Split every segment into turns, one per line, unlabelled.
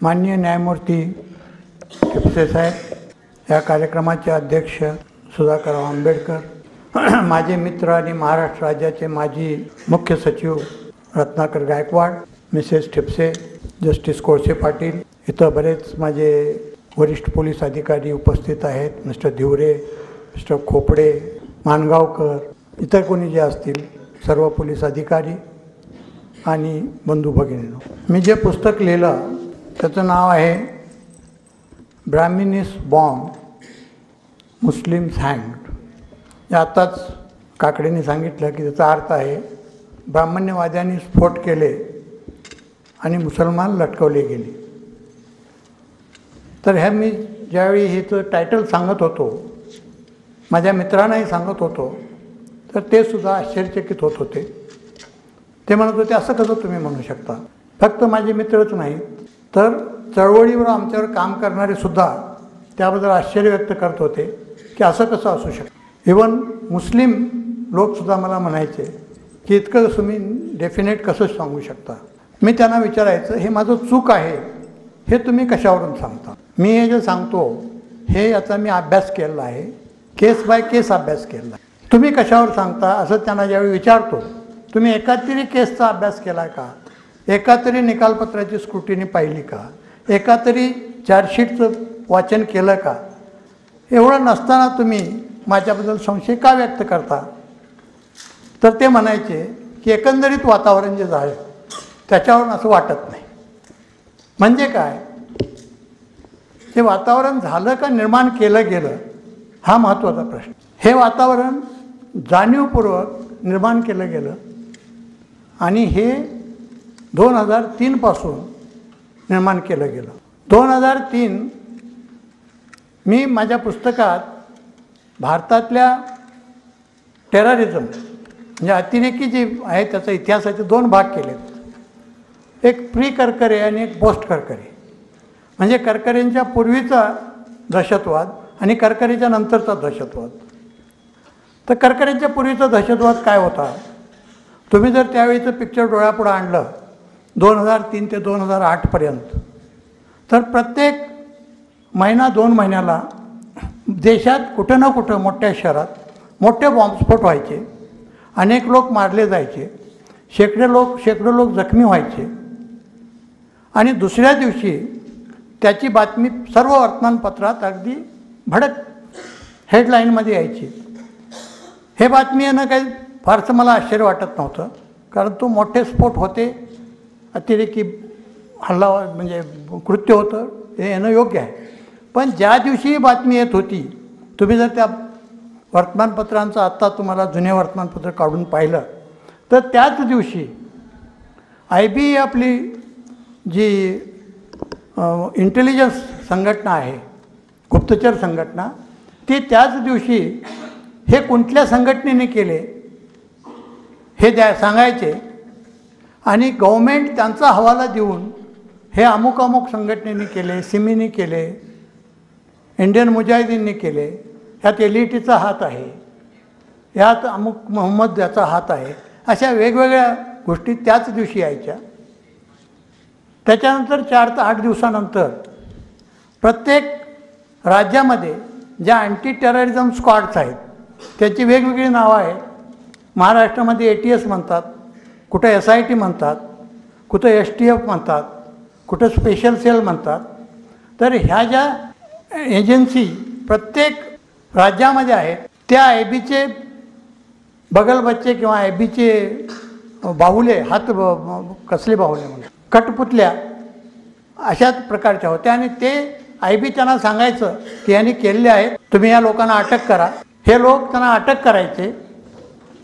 माननीय न्यायमूर्ती ठिपसे साहेब, या कार्यक्रमाचे अध्यक्ष सुधाकरराव आंबेडकर, माझे मित्र आणि महाराष्ट्र राज्याचे माजी मुख्य सचिव रत्नाकर गायकवाड, मिसेस ठिपसे, जस्टिस कोळसे पाटील, इथं बरेच माझे वरिष्ठ पोलीस अधिकारी उपस्थित आहेत, मिस्टर धिवरे, मिस्टर खोपडे, मानगावकर, इतर कोणी जे असतील सर्व पोलीस अधिकारी आणि बंधू भगिनींनो, मी जे पुस्तक लिहिलं त्याचं नाव आहे ब्राह्मिनीस बॉम्ब, मुस्लिम्स हँग्ड. हे आत्ताच काकडेने सांगितलं की त्याचा अर्थ आहे ब्राह्मण्यवाद्यांनी स्फोट केले आणि मुसलमान लटकवले गेले. तर ह्या मी ज्यावेळी हेचं टायटल सांगत होतो, माझ्या मित्रांनाही सांगत होतो, तर ते सुद्धा आश्चर्यचकित होत होते. ते म्हणत होते असं कसं तुम्ही म्हणू शकता. फक्त माझे मित्रच नाहीत तर चळवळीवर आमच्यावर काम करणारे सुद्धा त्याबद्दल आश्चर्य व्यक्त करत होते की असं कसं असू शकतं. इवन मुस्लिम लोकसुद्धा मला म्हणायचे की इतकं तुम्ही डेफिनेट कसं सांगू शकता. मी त्यांना विचारायचं हे माझं चूक आहे हे तुम्ही कशावरून सांगता. मी हे जे सांगतो हे याचा मी अभ्यास केलेला आहे, केस बाय केस अभ्यास केलेला आहे. तुम्ही कशावर सांगता असं त्यांना ज्यावेळी विचारतो, तुम्ही एकातरी केसचा अभ्यास केला आहे का, एकातरी निकालपत्राची स्क्रुटिनी पाहिली का, एकातरी चार्जशीटचं वाचन केलं का, एवढं नसताना तुम्ही माझ्याबद्दल संशय का व्यक्त करता. तर ते म्हणायचे की एकंदरीत वातावरण जे आहे त्याच्यावरून असं वाटत नाही. म्हणजे काय, हे वातावरण झालं का निर्माण केलं गेलं हा महत्त्वाचा प्रश्न. हे वातावरण जाणीवपूर्वक निर्माण केलं गेलं आणि हे 2003 पासून निर्माण केलं गेलं. 2003 मी माझ्या पुस्तकात भारतातल्या टेररिझम म्हणजे अतिरेकी जे आहे त्याचा इतिहासाचे 2 भाग केलेत. एक प्री करकरे आणि एक पोस्ट करकरे. म्हणजे करकरेंच्या पूर्वीचा दहशतवाद आणि करकरेच्या नंतरचा दहशतवाद. तर करकरेंच्या पूर्वीचा दहशतवाद काय होता, तुम्ही जर त्यावेळीचं पिक्चर डोळ्यापुढं आणलं 2003 ते 2008पर्यंत, तर प्रत्येक महिना 2 महिन्याला देशात कुठं ना कुठं मोठ्या शहरात मोठे बॉम्बस्फोट व्हायचे, अनेक लोक मारले जायचे, शेकडो लोक जखमी व्हायचे आणि दुसऱ्या दिवशी त्याची बातमी सर्व वर्तमानपत्रात अगदी भडक हेडलाईनमध्ये यायची. हे बातमी येणं काही फारसं मला आश्चर्य वाटत नव्हतं, कारण तो मोठे स्फोट होते, अतिरेकी हल्ला म्हणजे कृत्य होतं, हे येणं योग्य आहे. पण ज्या दिवशी ही बातमी येत होती, तुम्ही जर त्या वर्तमानपत्रांचं आत्ता तुम्हाला जुने वर्तमानपत्र काढून पाहिलं तर त्याच दिवशी IB आपली जी इंटेलिजन्स संघटना आहे, गुप्तचर संघटना, ती त्याच दिवशी हे कुठल्या संघटनेने केले हे सांगायचे आणि गव्हर्मेंट त्यांचा हवाला देऊन हे अमुक अमुक संघटनेने केले, सिमीने केले, इंडियन मुजाहिदीनने केले, ह्यात LETचा हात आहे, ह्यात अमुक मोहम्मद याचा हात आहे, अशा वेगवेगळ्या गोष्टी त्याच दिवशी यायच्या. त्याच्यानंतर 4 ते 8 दिवसानंतर प्रत्येक राज्यामध्ये ज्या अँटी टेररिझम स्क्वॉड्स आहेत त्याची वेगवेगळी नावं आहेत. महाराष्ट्रामध्ये ATS म्हणतात, कुठं SIT म्हणतात, कुठं STF म्हणतात, कुठं स्पेशल सेल म्हणतात. तर ह्या ज्या एजन्सी प्रत्येक राज्यामध्ये आहेत त्या IBचे बगलबच्चे किंवा IBचे बाहुले, हात कसले बाहुले म्हणतात, कठपुतल्या अशाच प्रकारच्या होत्या आणि ते IB त्यांना सांगायचं की यांनी केलेले आहेत, तुम्ही या लोकांना अटक करा. हे लोक त्यांना अटक करायचे,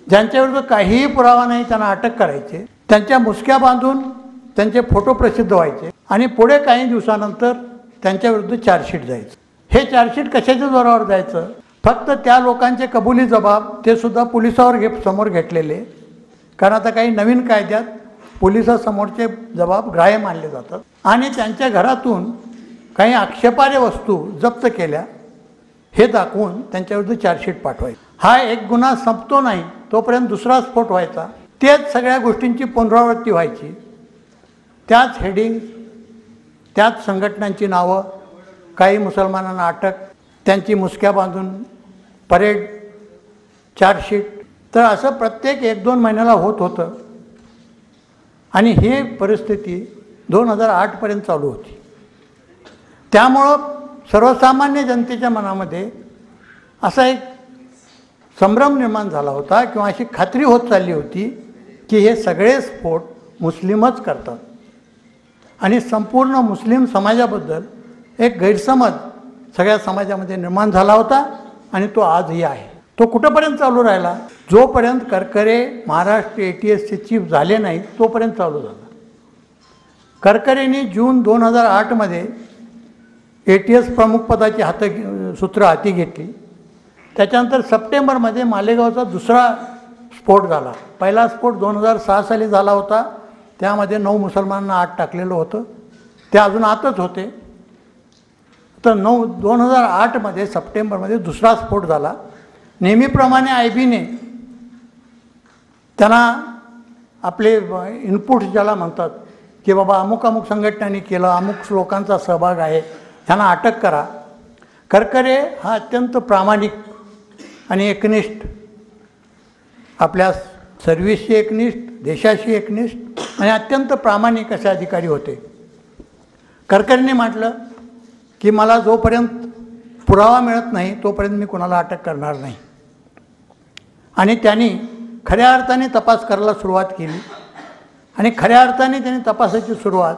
ज्यांच्याविरुद्ध काहीही पुरावा नाही त्यांना अटक करायचे, त्यांच्या मुसक्या बांधून त्यांचे फोटो प्रसिद्ध व्हायचे आणि पुढे काही दिवसानंतर त्यांच्याविरुद्ध चार्जशीट जायचं. हे चार्जशीट कशाच्या जोरावर जायचं, फक्त त्या लोकांचे कबुली जबाब ते सुद्धा पोलिसावर समोर घेतलेले, कारण आता काही नवीन कायद्यात पोलिसासमोरचे जबाब ग्राह्य मानले जातात आणि त्यांच्या घरातून काही आक्षेपार्ह वस्तू जप्त केल्या हे दाखवून त्यांच्याविरुद्ध चार्जशीट पाठवायची. हा एक गुन्हा संपतो नाही तोपर्यंत दुसरा स्फोट व्हायचा, तेच सगळ्या गोष्टींची पुनरावृत्ती व्हायची, त्याच हेडिंग त्याच संघटनांची नावं, काही मुसलमानांना अटक, त्यांची मुसक्या बांधून परेड, चार्जशीट, तर असं प्रत्येक 1-2 महिन्याला होत होतं. आणि ही परिस्थिती 2008पर्यंत चालू होती. त्यामुळं सर्वसामान्य जनतेच्या मनामध्ये असा एक संभ्रम निर्माण झाला होता किंवा अशी खात्री होत चालली होती की हे सगळे स्फोट मुस्लिमच करतात आणि संपूर्ण मुस्लिम समाजाबद्दल एक गैरसमज सगळ्या समाजामध्ये निर्माण झाला होता आणि तो आजही आहे. तो कुठंपर्यंत चालू राहिला? जोपर्यंत करकरे महाराष्ट्र ATSचे चीफ झाले नाही तोपर्यंत चालू झाला. करकरेंनी जून 2008मध्ये ATS प्रमुखपदाची सूत्र हाती घेतली. त्याच्यानंतर सप्टेंबरमध्ये मालेगावचा दुसरा स्फोट झाला. पहिला स्फोट 2006 साली झाला होता. त्यामध्ये 9 मुसलमानांना आत टाकलेलं होतं. ते अजून आतच होते. तर 2008मध्ये सप्टेंबरमध्ये दुसरा स्फोट झाला. नेहमीप्रमाणे IBने त्यांना आपले इनपुट्स ज्याला म्हणतात की बाबा अमुक अमुक संघटनांनी केलं, अमुक लोकांचा सहभाग आहे, त्यांना अटक करा. करकरे हा अत्यंत प्रामाणिक आणि एकनिष्ठ, आपल्या सर्व्हिसशी एकनिष्ठ, देशाशी एकनिष्ठ आणि अत्यंत प्रामाणिक असे अधिकारी होते. करकरेंनी म्हटलं की मला जोपर्यंत पुरावा मिळत नाही तोपर्यंत मी कोणाला अटक करणार नाही. आणि त्यांनी खऱ्या अर्थाने तपास करायला सुरुवात केली. आणि खऱ्या अर्थाने त्यांनी तपासाची सुरुवात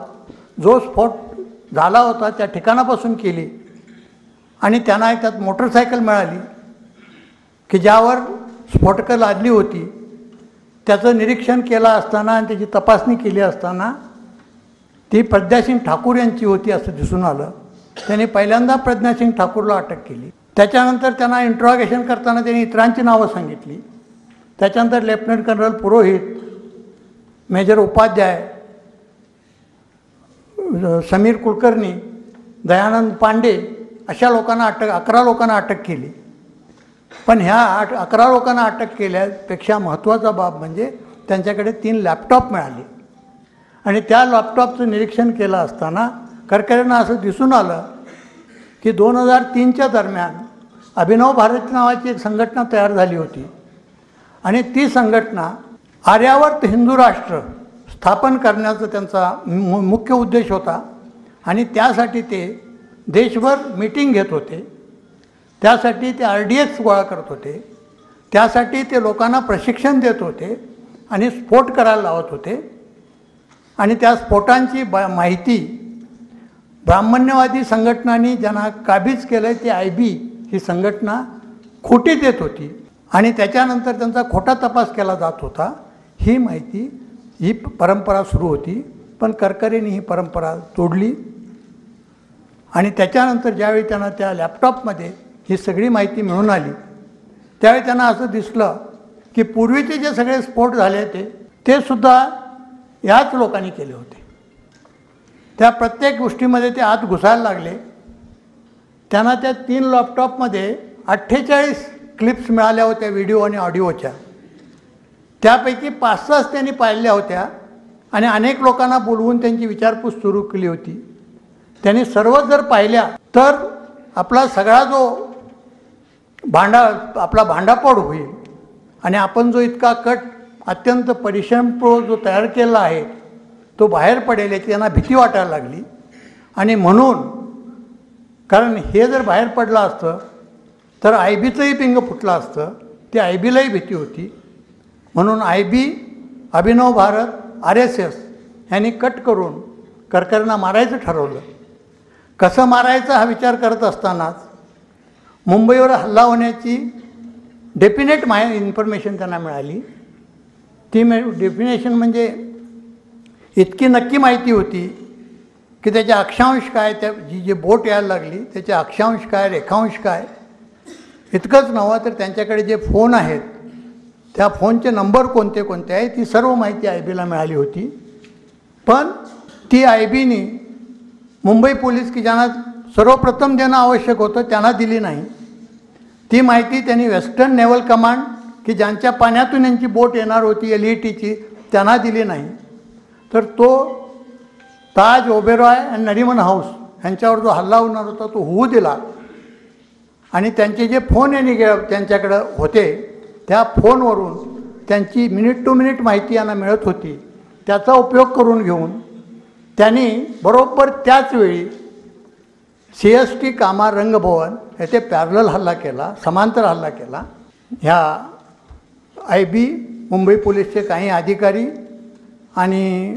जो स्फोट झाला होता त्या ठिकाणापासून केली. आणि त्यांना त्यात मोटरसायकल मिळाली की ज्यावर स्फोटकं लादली होती. त्याचं निरीक्षण केलं असताना आणि त्याची तपासणी केली असताना ती प्रज्ञासिंग ठाकूर यांची होती असं दिसून आलं. त्यांनी पहिल्यांदा प्रज्ञासिंग ठाकूरला अटक केली. त्याच्यानंतर त्यांना इंट्रॉगेशन करताना त्यांनी इतरांची नावं सांगितली. त्याच्यानंतर लेफ्टनंट कर्नल पुरोहित, मेजर उपाध्याय, समीर कुलकर्णी, दयानंद पांडे अशा लोकांना 11 लोकांना अटक केली. पण ह्या 11 लोकांना अटक केल्यापेक्षा महत्त्वाचा बाब म्हणजे त्यांच्याकडे 3 लॅपटॉप मिळाले. आणि त्या लॅपटॉपचं निरीक्षण केलं असताना करकरेंना असं दिसून आलं की 2003च्या दरम्यान अभिनव भारत नावाची एक संघटना तयार झाली होती. आणि ती संघटना आर्यावर्त हिंदू राष्ट्र स्थापन करण्याचा त्यांचा मुख्य उद्देश होता. आणि त्यासाठी ते देशभर मीटिंग घेत होते. त्यासाठी ते RDX गोळा करत होते. त्यासाठी ते लोकांना प्रशिक्षण देत होते आणि स्फोट करायला लावत होते. आणि त्या स्फोटांची माहिती ब्राह्मण्यवादी संघटनांनी ज्यांना काबीज केलं आहे ती IB ही संघटना खोटी देत होती. आणि त्याच्यानंतर त्यांचा खोटा तपास केला जात होता. ही माहिती, ही परंपरा सुरू होती. पण करकरेंनी ही परंपरा तोडली. आणि त्याच्यानंतर ज्यावेळी त्यांना त्या लॅपटॉपमध्ये ही सगळी माहिती मिळून आली त्यावेळी त्यांना असं दिसलं की पूर्वीचे जे सगळे स्फोट झाले ते सुद्धा याच लोकांनी केले होते. त्या प्रत्येक गोष्टीमध्ये ते आत घुसायला लागले. त्यांना त्या 3 लॅपटॉपमध्ये 48 क्लिप्स मिळाल्या होत्या व्हिडिओ आणि ऑडिओच्या. त्यापैकी 5-6 त्यांनी पाहिल्या होत्या आणि अनेक लोकांना बोलवून त्यांची विचारपूस सुरू केली होती. त्यांनी सर्व जर पाहिल्या तर आपला सगळा जो आपला भांडाफोड होईल. आणि आपण जो इतका कट अत्यंत परिश्रमपूर्वक जो तयार केला आहे तो बाहेर पडेल याची त्यांना भीती वाटायला लागली. आणि म्हणून, कारण हे जर बाहेर पडलं असतं तर IBचंही पिंग फुटलं असतं. ती IBलाही भीती होती. म्हणून IB, अभिनव भारत, RSS यांनी कट करून करकरेंना मारायचं ठरवलं. कसं मारायचं हा विचार करत असतानाच मुंबईवर हल्ला होण्याची डेफिनेट इन्फॉर्मेशन त्यांना मिळाली. ती डेफिनेशन म्हणजे इतकी नक्की माहिती होती की त्याचे अक्षांश काय, त्या जी बोट यायला लागली त्याचे अक्षांश काय, रेखांश काय. इतकंच नव्हं तर त्यांच्याकडे जे फोन आहेत त्या फोनचे नंबर कोणते कोणते आहेत ती सर्व माहिती IBला मिळाली होती. पण ती IBनी मुंबई पोलीस की ज्यांना सर्वप्रथम देणं आवश्यक होतं त्यांना दिली नाही. ती माहिती त्यांनी वेस्टर्न नेव्हल कमांड की ज्यांच्या पाण्यातून यांची बोट येणार होती LETची त्यांना दिली नाही. तर तो ताज ओबेरॉय आणि नरिमन हाऊस यांच्यावर जो हल्ला होणार होता तो होऊ दिला आणि त्यांचे जे फोन यांनी त्यांच्याकडं होते त्या फोनवरून त्यांची मिनिट टू मिनिट माहिती यांना मिळत होती. त्याचा उपयोग करून घेऊन त्यांनी बरोबर त्याच वेळी CST कामा रंगभवन येथे पॅरलल हल्ला केला, समांतर हल्ला केला. ह्या IB मुंबई पोलीसचे काही अधिकारी आणि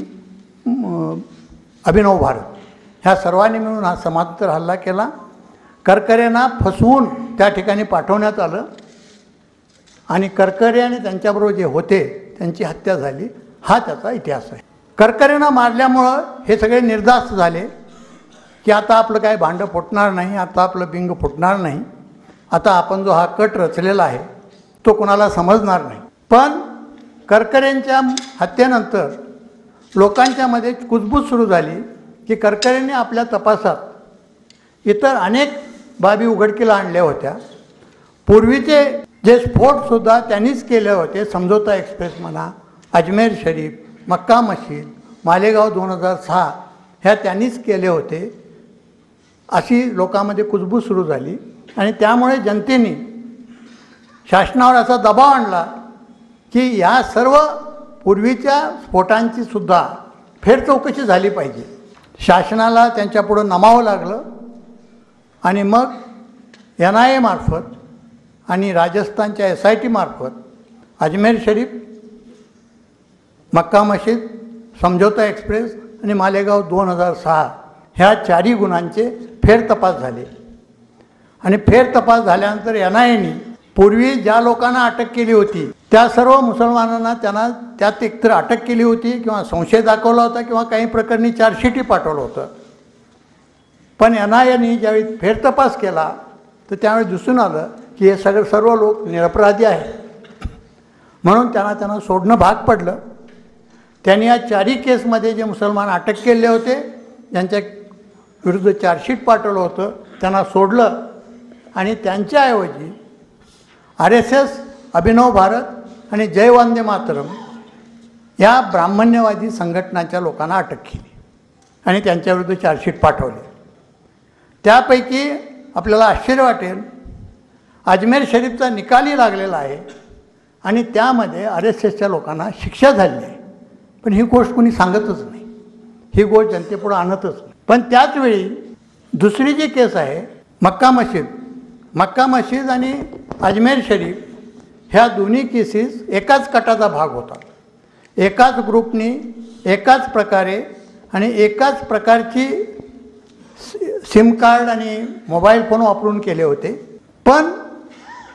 अभिनव भारत ह्या सर्वांनी मिळून हा समांतर हल्ला केला. करकरेंना फसवून त्या ठिकाणी पाठवण्यात आलं आणि करकरे आणि त्यांच्याबरोबर जे होते त्यांची हत्या झाली. हा त्याचा इतिहास आहे. करकरेंना मारल्यामुळं हे सगळे निर्धास्त झाले की आता आपलं काय भांडं फुटणार नाही, आता आपलं बिंग फुटणार नाही, आता आपण जो हा कट रचलेला आहे तो कोणाला समजणार नाही. पण करकरेंच्या हत्येनंतर लोकांच्यामध्ये कुजबूज सुरू झाली की करकरेंनी आपल्या तपासात इतर अनेक बाबी उघडकीला आणल्या होत्या. पूर्वीचे जे स्फोटसुद्धा त्यांनीच केले होते, समझोता एक्सप्रेस म्हणा, अजमेर शरीफ, मक्का मशीद, मालेगाव 2006 ह्या त्यांनीच केले होते, अशी लोकांमध्ये कुजबूज सुरू झाली. आणि त्यामुळे जनतेने शासनावर असा दबाव आणला की या सर्व पूर्वीच्या स्फोटांची सुद्धा फेरचौकशी झाली पाहिजे. शासनाला त्यांच्यापुढं नमावं लागलं आणि मग NIA मार्फत आणि राजस्थानच्या SIT मार्फत अजमेर शरीफ, मक्का मशीद, समझोता एक्सप्रेस आणि मालेगाव 2006 ह्या 4 गुन्ह्यांचे फेरतपास झाले. आणि फेरतपास झाल्यानंतर NIAने पूर्वी ज्या लोकांना अटक केली होती त्या सर्व मुसलमानांना त्यांना त्यात एकतर अटक केली होती किंवा संशय दाखवला होता किंवा काही प्रकरणी चार्जशीटही पाठवलं होतं. पण NIAने ज्यावेळी फेरतपास केला तर त्यावेळी दिसून आलं की हे सर्व लोक निरपराधी आहेत. म्हणून त्यांना सोडणं भाग पडलं. त्यांनी या 4 केसमध्ये जे मुसलमान अटक केले होते, ज्यांच्या विरुद्ध चार्जशीट पाठवलं होतं, त्यांना सोडलं आणि त्यांच्याऐवजी RSS, अभिनव भारत आणि जय वंदे मातरम या ब्राह्मण्यवादी संघटनांच्या लोकांना अटक केली आणि त्यांच्याविरुद्ध चार्जशीट पाठवले. त्यापैकी आपल्याला आश्चर्य वाटेल, अजमेर शरीफचा निकालही लागलेला आहे आणि त्यामध्ये RSSच्या लोकांना शिक्षा झाली आहे. पण ही गोष्ट कोणी सांगतच नाही, ही गोष्ट जनतेपुढं आणतच नाही. पण त्याचवेळी दुसरी जी केस आहे मक्का मशीद आणि अजमेर शरीफ ह्या दोन्ही केसेस एकाच कटाचा भाग होता. एकाच ग्रुपनी एकाच प्रकारे आणि एकाच प्रकारची सिम कार्ड आणि मोबाईल फोन वापरून केले होते. पण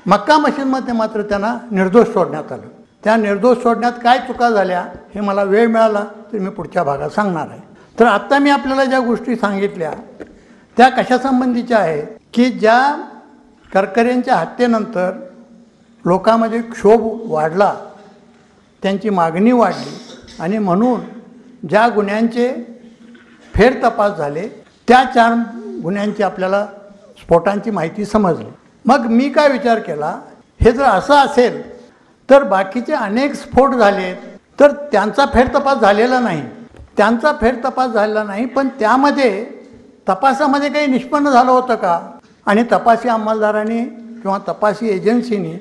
मक्का मशीदमध्ये मात्र त्यांना निर्दोष सोडण्यात आलं. त्या निर्दोष सोडण्यात काय चुका झाल्या हे मला वेळ मिळाला तर मी पुढच्या भागात सांगणार आहे. तर आत्ता मी आपल्याला ज्या गोष्टी सांगितल्या त्या कशासंबंधीच्या आहेत की ज्या करकरेंच्या हत्येनंतर लोकांमध्ये क्षोभ वाढला, त्यांची मागणी वाढली आणि म्हणून ज्या गुन्ह्यांचे फेरतपास झाले त्या 4 गुन्ह्यांची आपल्याला स्फोटांची माहिती समजली. मग मी काय विचार केला, हे जर असं असेल तर बाकीचे अनेक स्फोट झाले तर त्यांचा फेरतपास झालेला नाही. त्यांचा फेरतपास झालेला नाही, पण त्यामध्ये तपासामध्ये काही निष्पन्न झालं होतं का आणि तपासी अंमलदारांनी किंवा तपासी एजन्सीनी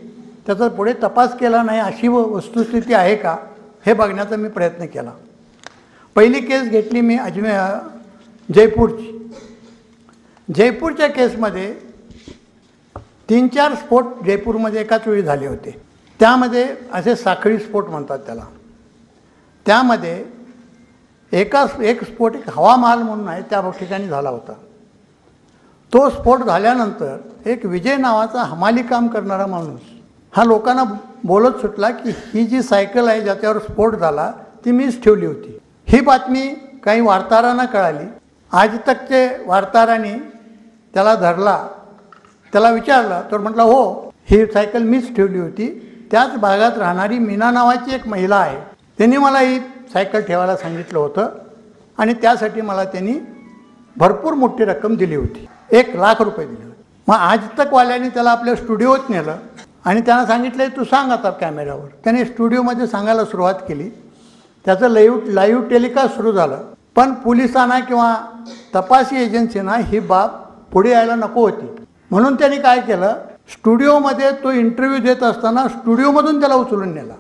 त्याचा पुढे तपास केला नाही अशी वस्तुस्थिती आहे का हे बघण्याचा मी प्रयत्न केला. पहिली केस घेतली मी जयपूरची. जयपूरच्या केसमध्ये 3-4 स्फोट जयपूरमध्ये एकाच वेळी झाले होते. त्यामध्ये असे साखळी स्फोट म्हणतात त्याला. त्यामध्ये एक स्फोट हवा महाल म्हणून आहे त्या ठिकाणी झाला होता. तो स्फोट झाल्यानंतर एक विजय नावाचा हमाली काम करणारा माणूस हा लोकांना बोलत सुटला की ही जी सायकल आहे ज्याच्यावर स्फोट झाला ती मीच ठेवली होती. ही बातमी काही वार्ताहरांना कळाली. आज तकचे वार्ताहरांनी त्याला धरला, त्याला विचारलं तर म्हटलं हो ही सायकल मीच ठेवली होती. त्याच भागात राहणारी मीना नावाची एक महिला आहे, त्यांनी मला ही सायकल ठेवायला सांगितलं होतं आणि त्यासाठी मला त्यांनी भरपूर मोठी रक्कम दिली होती, 1 लाख रुपये दिले होते. मग आज तकवाल्यांनी त्याला आपल्या स्टुडिओत नेलं आणि त्यांना सांगितलं तू सांग आता कॅमेऱ्यावर. त्याने स्टुडिओमध्ये सांगायला सुरुवात केली. त्याचं लाईव्ह टेलिकास्ट सुरू झालं पण पोलिसांना किंवा तपासी एजन्सीना ही बाब पुढे यायला नको होती. म्हणून त्यांनी काय केलं, स्टुडिओमध्ये तो इंटरव्ह्यू देत असताना स्टुडिओमधून त्याला उचलून नेला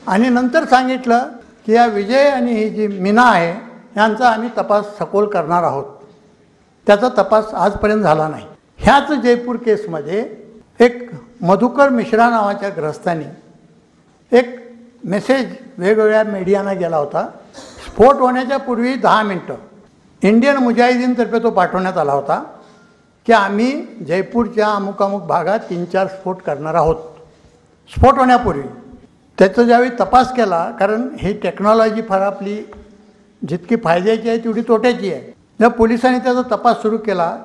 आणि नंतर सांगितलं की या विजय आणि ही जी मीना आहे यांचा आम्ही तपास सखोल करणार आहोत. त्याचा तपास आजपर्यंत झाला नाही. ह्याच जयपूर केसमध्ये एक मधुकर मिश्रा नावाच्या ग्रस्तानी एक मेसेज वेगवेगळ्या मीडियाना गेला होता. स्फोट होण्याच्या पूर्वी 10 मिनटं इंडियन मुजाहिदीनतर्फे तो पाठवण्यात आला होता की आम्ही जयपूरच्या अमुक अमुक भागात 3-4 स्फोट करणार आहोत. स्फोट होण्यापूर्वी त्याचा ज्यावेळी तपास केला, कारण ही टेक्नॉलॉजी फार आपली जितकी फायद्याची आहे तेवढी तोट्याची आहे. जेव्हा पोलिसांनी त्याचा तपास सुरू केला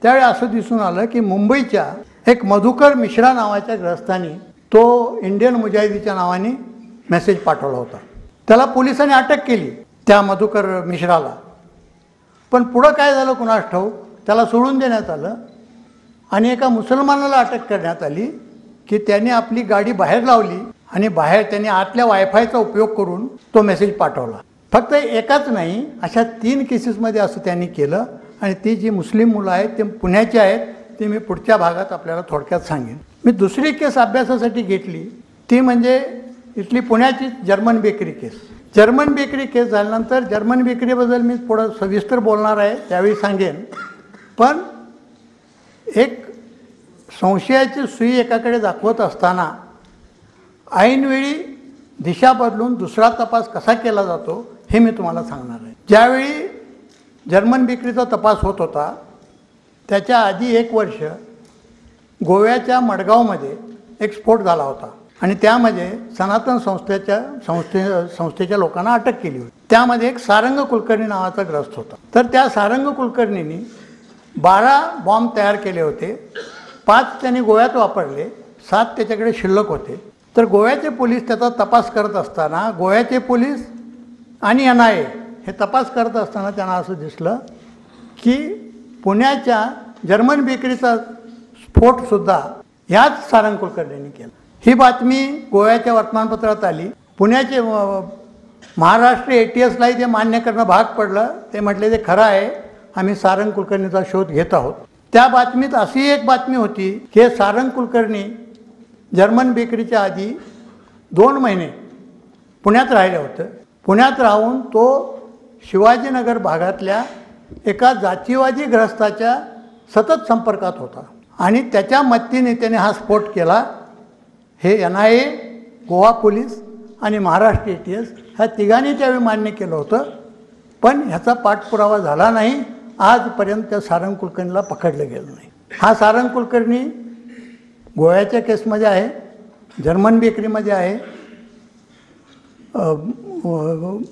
त्यावेळी असं दिसून आलं की मुंबईच्या एक मधुकर मिश्रा नावाच्या ग्रस्तानी तो इंडियन मुजाहिदीच्या नावाने मेसेज पाठवला होता. त्याला पोलिसांनी अटक केली त्या मधुकर मिश्राला. पण पुढं काय झालं कुणास ठाऊक, त्याला सोडून देण्यात आलं आणि एका मुसलमानाला अटक करण्यात आली की त्याने आपली गाडी बाहेर लावली आणि बाहेर त्याने आतल्या वायफायचा उपयोग करून तो मेसेज पाठवला. फक्त एकाच नाही, अशा 3 केसेसमध्ये असं त्यांनी केलं आणि ती जी मुस्लिम मुलं आहेत ते पुण्याची आहेत. ते मी पुढच्या भागात आपल्याला थोडक्यात सांगेन. मी दुसरी केस अभ्यासासाठी घेतली ती म्हणजे इथली पुण्याची जर्मन बेकरी केस. जर्मन बेकरी केस झाल्यानंतर जर्मन बेकरीबद्दल मी थोडं सविस्तर बोलणार आहे, त्यावेळी सांगेन. पण एक संशयाची सुई एकाकडे दाखवत असताना ऐनवेळी दिशा बदलून दुसरा तपास कसा केला जातो हे मी तुम्हाला सांगणार आहे. ज्यावेळी जर्मन बेकरीचा तपास होत होता त्याच्या आधी 1 वर्ष गोव्याच्या मडगावमध्ये एक स्फोट झाला होता आणि त्यामध्ये सनातन संस्थेच्या लोकांना अटक केली होती. त्यामध्ये एक सारंग कुलकर्णी नावाचा ग्रस्त होता. तर त्या सारंग कुलकर्णींनी 12 बॉम्ब तयार केले होते. 5 त्यांनी गोव्यात वापरले, 7 त्याच्याकडे शिल्लक होते. तर गोव्याचे पोलीस त्याचा तपास करत असताना गोव्याचे पोलीस आणि NIA हे तपास करत असताना त्यांना असं दिसलं की पुण्याच्या जर्मन बेकरीचा स्फोटसुद्धा ह्याच सारंग कुलकर्णींनी केला. ही बातमी गोव्याच्या वर्तमानपत्रात आली. पुण्याचे महाराष्ट्र ATSलाही ते मान्य करणं भाग पडलं. ते म्हटले ते खरं आहे, आम्ही सारंग कुलकर्णीचा शोध घेत आहोत. त्या बातमीत अशी एक बातमी होती की सारंग कुलकर्णी जर्मन बेकरीच्या आधी 2 महिने पुण्यात राहिले होते. पुण्यात राहून तो शिवाजीनगर भागातल्या एका जातीवादी ग्रस्ताच्या सतत संपर्कात होता आणि त्याच्या मदतीने त्याने हा स्फोट केला. हे NIA, गोवा पोलीस आणि महाराष्ट्र ATS ह्या तिघांनी त्यावेळी मान्य केलं होतं. पण ह्याचा पाठपुरावा झाला नाही. आजपर्यंत त्या सारंग कुलकर्णीला पकडलं गेलं नाही. हा सारंग कुलकर्णी गोव्याच्या केसमध्ये आहे, जर्मन बेकरीमध्ये आहे,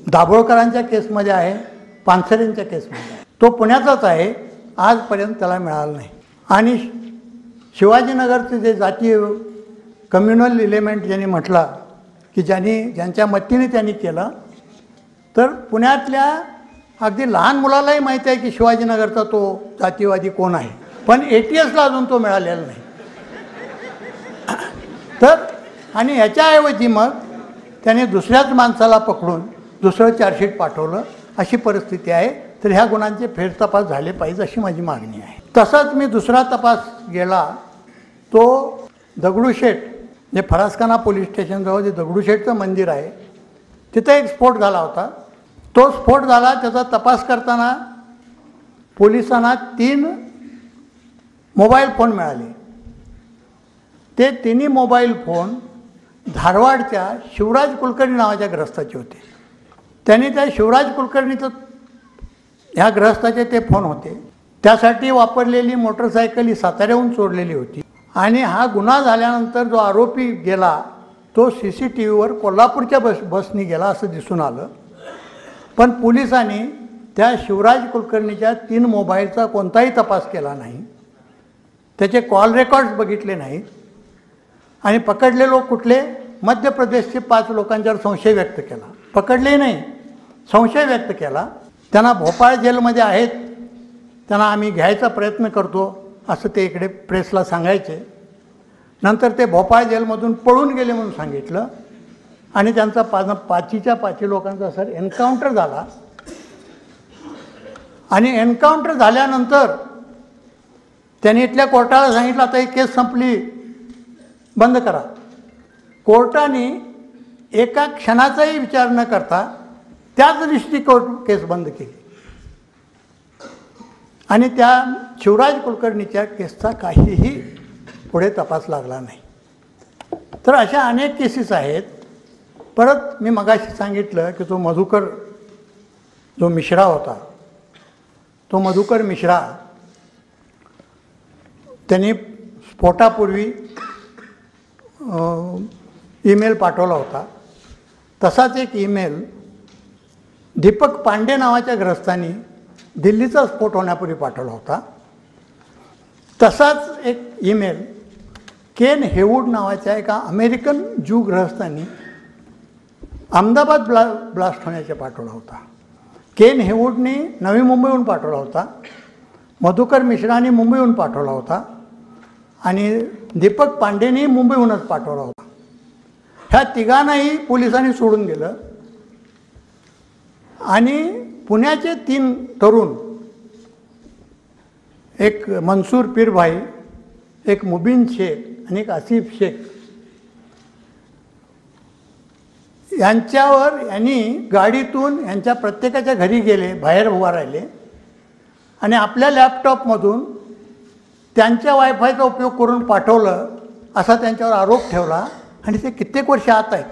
दाभोळकरांच्या केसमध्ये आहे, पानसरेंच्या केसमध्ये आहे. तो पुण्याचाच आहे. आजपर्यंत त्याला मिळालं नाही. आणि शिवाजीनगरचे जे जातीय कम्युनल इलेमेंट ज्यांनी म्हटला की ज्यांच्या मदतीने त्यांनी केलं, तर पुण्यातल्या अगदी लहान मुलालाही माहिती आहे की शिवाजीनगरचा तो जातीवादी कोण आहे. पण ATSला अजून तो मिळालेला नाही. तर आणि ह्याच्याऐवजी मग त्याने दुसऱ्याच माणसाला पकडून दुसरं चार्जशीट पाठवलं. अशी परिस्थिती आहे. तर ह्या गुन्ह्यांचे फेरतपास झाले पाहिजे अशी माझी मागणी आहे. तसाच मी दुसरा तपास गेला तो दगडूशेठ, जे फरासखाना पोलीस स्टेशनजवळ जे दगडूशेठचं मंदिर आहे तिथं एक स्फोट झाला होता. तो स्फोट झाला, त्याचा तपास करताना पोलिसांना 3 मोबाईल फोन मिळाले. ते 3 मोबाईल फोन धारवाडच्या शिवराज कुलकर्णी नावाच्या ग्रस्ताचे होते. त्यांनी त्या शिवराज कुलकर्णीचं ह्या ग्रस्ताचे ते फोन होते. त्यासाठी वापरलेली मोटरसायकल ही साताऱ्याहून चोरलेली होती. आणि हा गुन्हा झाल्यानंतर जो आरोपी गेला तो CCTVवर कोल्हापूरच्या बसनी गेला असं दिसून आलं. पण पोलिसांनी त्या शिवराज कुलकर्णीच्या 3 मोबाईलचा कोणताही तपास केला नाही. त्याचे कॉल रेकॉर्ड्स बघितले नाहीत. आणि पकडले लोक कुठले, मध्य प्रदेशचे 5 लोकांच्यावर संशय व्यक्त केला. पकडले नाही, संशय व्यक्त केला. त्यांना भोपाळ जेलमध्ये आहेत, त्यांना आम्ही घ्यायचा प्रयत्न करतो असं ते इकडे प्रेसला सांगायचे. नंतर ते भोपाळ जेलमधून पळून गेले म्हणून सांगितलं आणि त्यांचा 5च्या 5 लोकांचा सर एन्काउंटर झाला. आणि एन्काउंटर झाल्यानंतर त्यांनी इथल्या कोर्टाला सांगितलं आता ही केस संपली, बंद करा. कोर्टाने एका क्षणाचाही विचार न करता त्याच दिवशी केस बंद केली आणि त्या शिवराज कुलकर्णीच्या केसचा काहीही पुढे तपास लागला नाही. तर अशा अनेक केसेस आहेत. परत मी मगाशी सांगितलं की तो मधुकर जो मिश्रा होता, तो मधुकर मिश्रा त्यांनी स्फोटापूर्वी ईमेल पाठवला होता. तसाच एक ईमेल दीपक पांडे नावाच्या ग्रस्तांनी दिल्लीचा स्फोट होण्यापूर्वी पाठवला होता. तसाच एक ईमेल केन हेवूड नावाच्या एका अमेरिकन ज्यू गृहस्थांनी अहमदाबाद ब्लास्ट होण्याचा पाठवला होता. केन हेवूडने नवी मुंबईहून पाठवला होता, मधुकर मिश्राने मुंबईहून पाठवला होता आणि दीपक पांडेने मुंबईहूनच पाठवला होता. ह्या तिघांनाही पोलिसांनी सोडून दिलं आणि पुण्याचे 3 तरुण, एक मनसूर पीरभाई, एक मुबीन शेख आणि एक आसिफ शेख, यांच्यावर यांनी गाडीतून यांच्या प्रत्येकाच्या घरी गेले, बाहेर उभा राहिले आणि आपल्या लॅपटॉपमधून त्यांच्या वायफायचा उपयोग करून पाठवलं असा त्यांच्यावर आरोप ठेवला आणि ते कित्येक वर्ष आत आहेत.